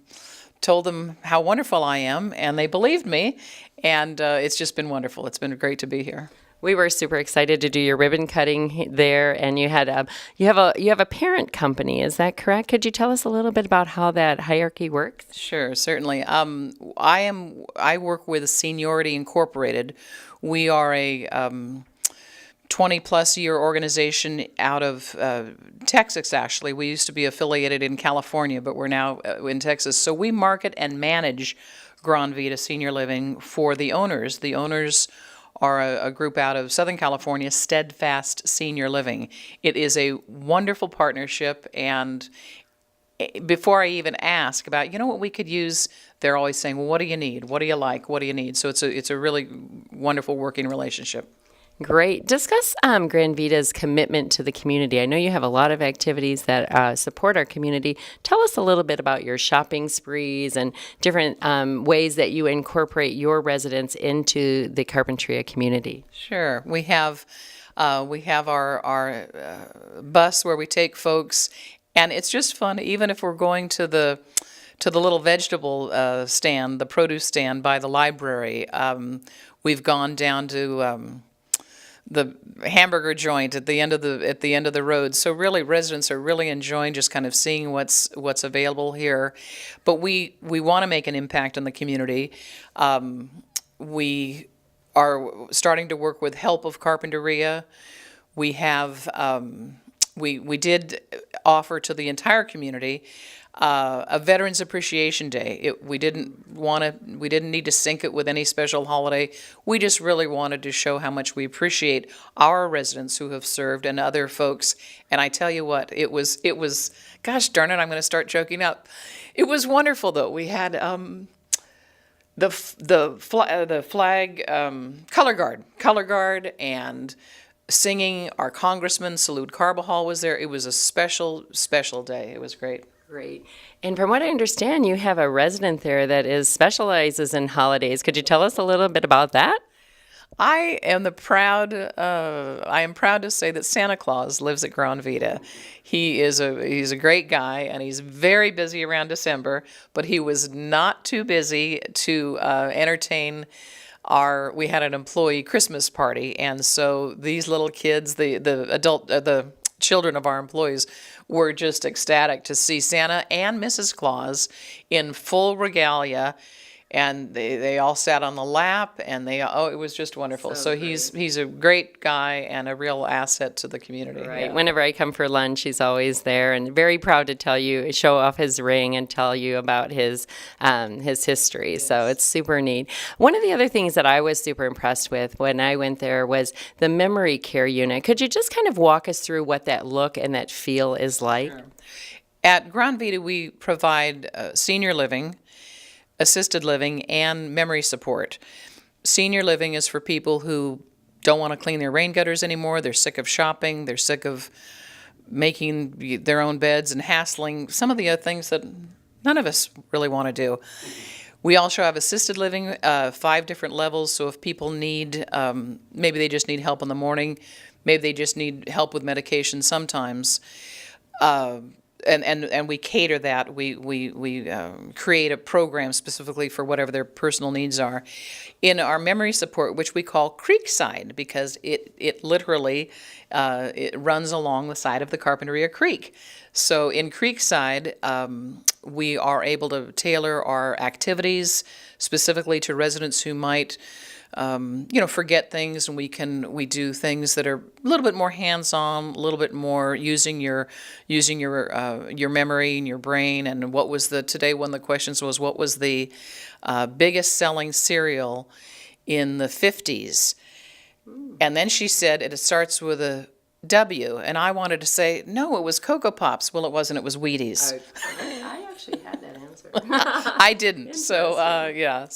told them how wonderful I am, and they believed me. And it's just been wonderful. It's been great to be here. We were super excited to do your ribbon cutting there, and you had you have a parent company. Is that correct? Could you tell us a little bit about how that hierarchy works? Sure, certainly. I work with Seniority Incorporated. We are a 20-plus year organization out of Texas, actually. We used to be affiliated in California, but we're now in Texas. So we market and manage Grand Vita Senior Living for the owners. The owners are a group out of Southern California, Steadfast Senior Living. It is a wonderful partnership, and before I even ask about, what we could use they're always saying, well, what do you need? What do you like? What do you need? So it's a really wonderful working relationship. Great. Discuss Grand Vita's commitment to the community. I know you have a lot of activities that support our community. Tell us a little bit about your shopping sprees and different ways that you incorporate your residents into the Carpinteria community. Sure. We have our bus where we take folks, and it's just fun. Even if we're going to the little vegetable stand, the produce stand by the library, we've gone down to the hamburger joint at the end of the road. So really, residents are really enjoying just kind of seeing what's available here. But we want to make an impact on the community. We are starting to work with Help of Carpinteria. We have we did offer to the entire community a Veterans Appreciation Day. We didn't need to sync it with any special holiday. We just really wanted to show how much we appreciate our residents who have served and other folks. And I tell you what, it was. Gosh darn it, I'm going to start choking up. It was wonderful though. We had the flag color guard, and singing. Our Congressman Salud Carbajal was there. It was a special day. It was great. Great. And from what I understand, you have a resident there that specializes in holidays. Could you tell us a little bit about that? I am proud to say that Santa Claus lives at Gran Vita. He's a great guy, and he's very busy around December, but he was not too busy to entertain we had an employee Christmas party, and so these little kids, the children of our employees, were just ecstatic to see Santa and Mrs. Claus in full regalia, and they all sat on the lap, and it was just wonderful. So he's a great guy and a real asset to the community. Right. Yeah. Whenever I come for lunch, he's always there and very proud to show off his ring and tell you about his history. Yes. So it's super neat. One of the other things that I was super impressed with when I went there was the memory care unit. Could you just kind of walk us through what that look and that feel is like? Sure. At Gran Vita, we provide senior living, assisted living, and memory support. Senior living is for people who don't want to clean their rain gutters anymore. They're sick of shopping. They're sick of making their own beds and hassling some of the other things that none of us really want to do. We also have assisted living, 5 different levels. So if people need, maybe they just need help in the morning, maybe they just need help with medication sometimes. And we cater that. We create a program specifically for whatever their personal needs are. In our memory support, which we call Creekside, because it literally it runs along the side of the Carpinteria Creek. So in Creekside, we are able to tailor our activities specifically to residents who might forget things, and we do things that are a little bit more hands-on, a little bit more using your memory and your brain. And today one of the questions was, what was the biggest selling cereal in the 50s? And then she said it starts with a W, and I wanted to say, no, it was Cocoa Pops. Well, it wasn't. It was Wheaties. I actually had that answer. I didn't. So, yeah.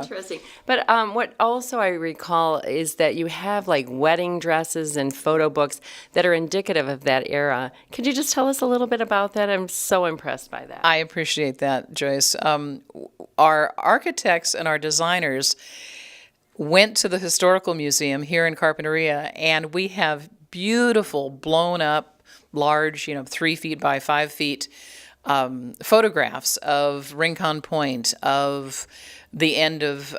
Interesting. But what also I recall is that you have like wedding dresses and photo books that are indicative of that era. Could you just tell us a little bit about that? I'm so impressed by that. I appreciate that, Joyce. Our architects and our designers went to the Historical Museum here in Carpinteria, and we have beautiful, blown up, large, 3 feet by 5 feet photographs of Rincon Point, of the end of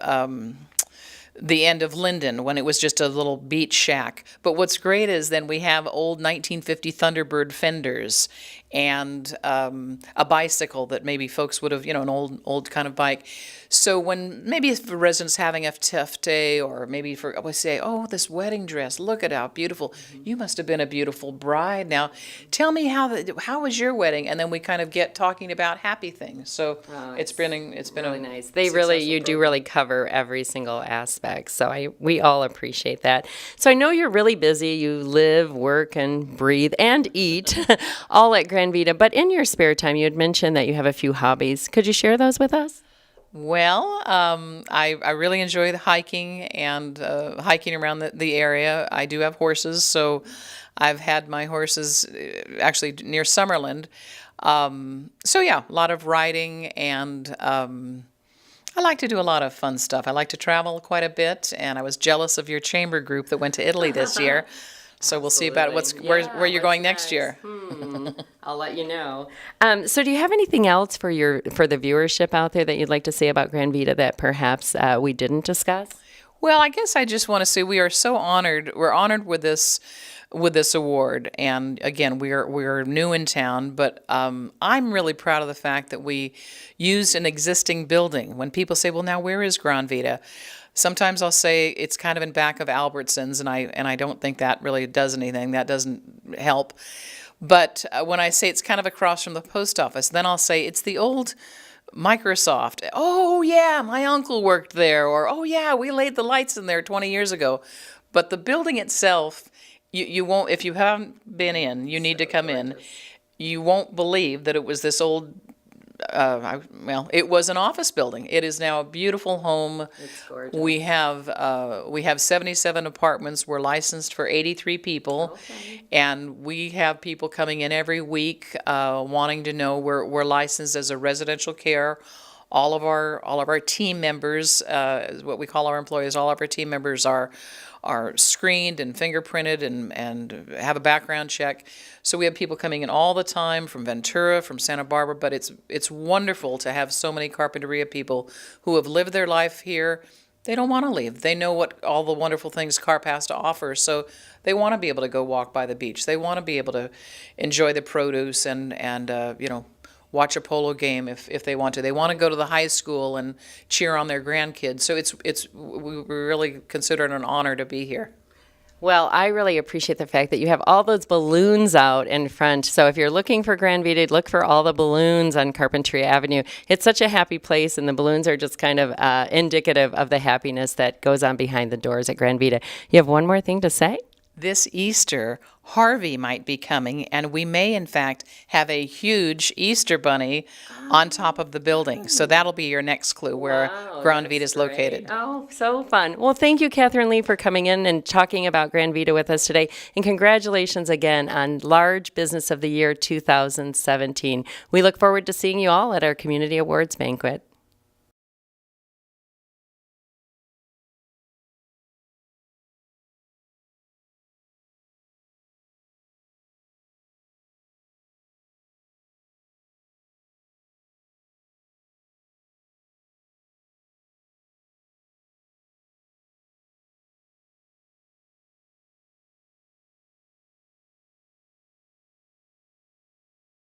Linden, when it was just a little beach shack. But what's great is then we have old 1950 Thunderbird fenders and a bicycle that maybe folks would have, an old kind of bike. So when maybe if a resident's having a tough day, or maybe we say, oh, this wedding dress, look at how beautiful. Mm-hmm. You must have been a beautiful bride. Now, tell me how was your wedding? And then we kind of get talking about happy things. So it's been really nice. You do really cover every single aspect. So we all appreciate that. So I know you're really busy. You live, work, and breathe and eat all at Gran Vita. But in your spare time, you had mentioned that you have a few hobbies. Could you share those with us? Well, I really enjoy the hiking and hiking around the area. I do have horses, so I've had my horses actually near Summerland. So yeah, a lot of riding, and I like to do a lot of fun stuff. I like to travel quite a bit, and I was jealous of your chamber group that went to Italy this year. So we'll see about where you're going next year. I'll let you know. So, do you have anything else for the viewership out there that you'd like to say about Grand Vita that perhaps we didn't discuss? Well, I guess I just want to say we are so honored. We're honored with this award, and again, we're new in town, but I'm really proud of the fact that we used an existing building. When people say, "Well, now where is Grand Vita?" Sometimes I'll say it's kind of in back of Albertsons, and I don't think that really does anything. That doesn't help. But when I say it's kind of across from the post office, then I'll say it's the old Microsoft. Oh yeah, my uncle worked there, or oh yeah, we laid the lights in there 20 years ago. But the building itself, you won't, if you haven't been in, you need to come in. You won't believe that it was this old. It was an office building. It is now a beautiful home. It's gorgeous. We have 77 apartments. We're licensed for 83 people, and we have people coming in every week wanting to know we're licensed as a residential care. All of our team members, what we call our employees, all of our team members are screened and fingerprinted and have a background check. So we have people coming in all the time from Ventura, from Santa Barbara, but it's wonderful to have so many Carpinteria people who have lived their life here. They don't want to leave. They know what all the wonderful things Carp has to offer, so they want to be able to go walk by the beach. They want to be able to enjoy the produce and watch a polo game if they want to. They want to go to the high school and cheer on their grandkids. So we really consider it an honor to be here. Well, I really appreciate the fact that you have all those balloons out in front. So if you're looking for Grand Vita, look for all the balloons on Carpinteria Avenue. It's such a happy place, and the balloons are just kind of indicative of the happiness that goes on behind the doors at Grand Vita. You have one more thing to say? This Easter, Harvey might be coming, and we may, in fact, have a huge Easter bunny on top of the building. So that'll be your next clue where Grand Vita is located. Oh, so fun. Well, thank you, Catherine Lee, for coming in and talking about Grand Vita with us today. And congratulations again on Large Business of the Year 2017. We look forward to seeing you all at our Community Awards banquet.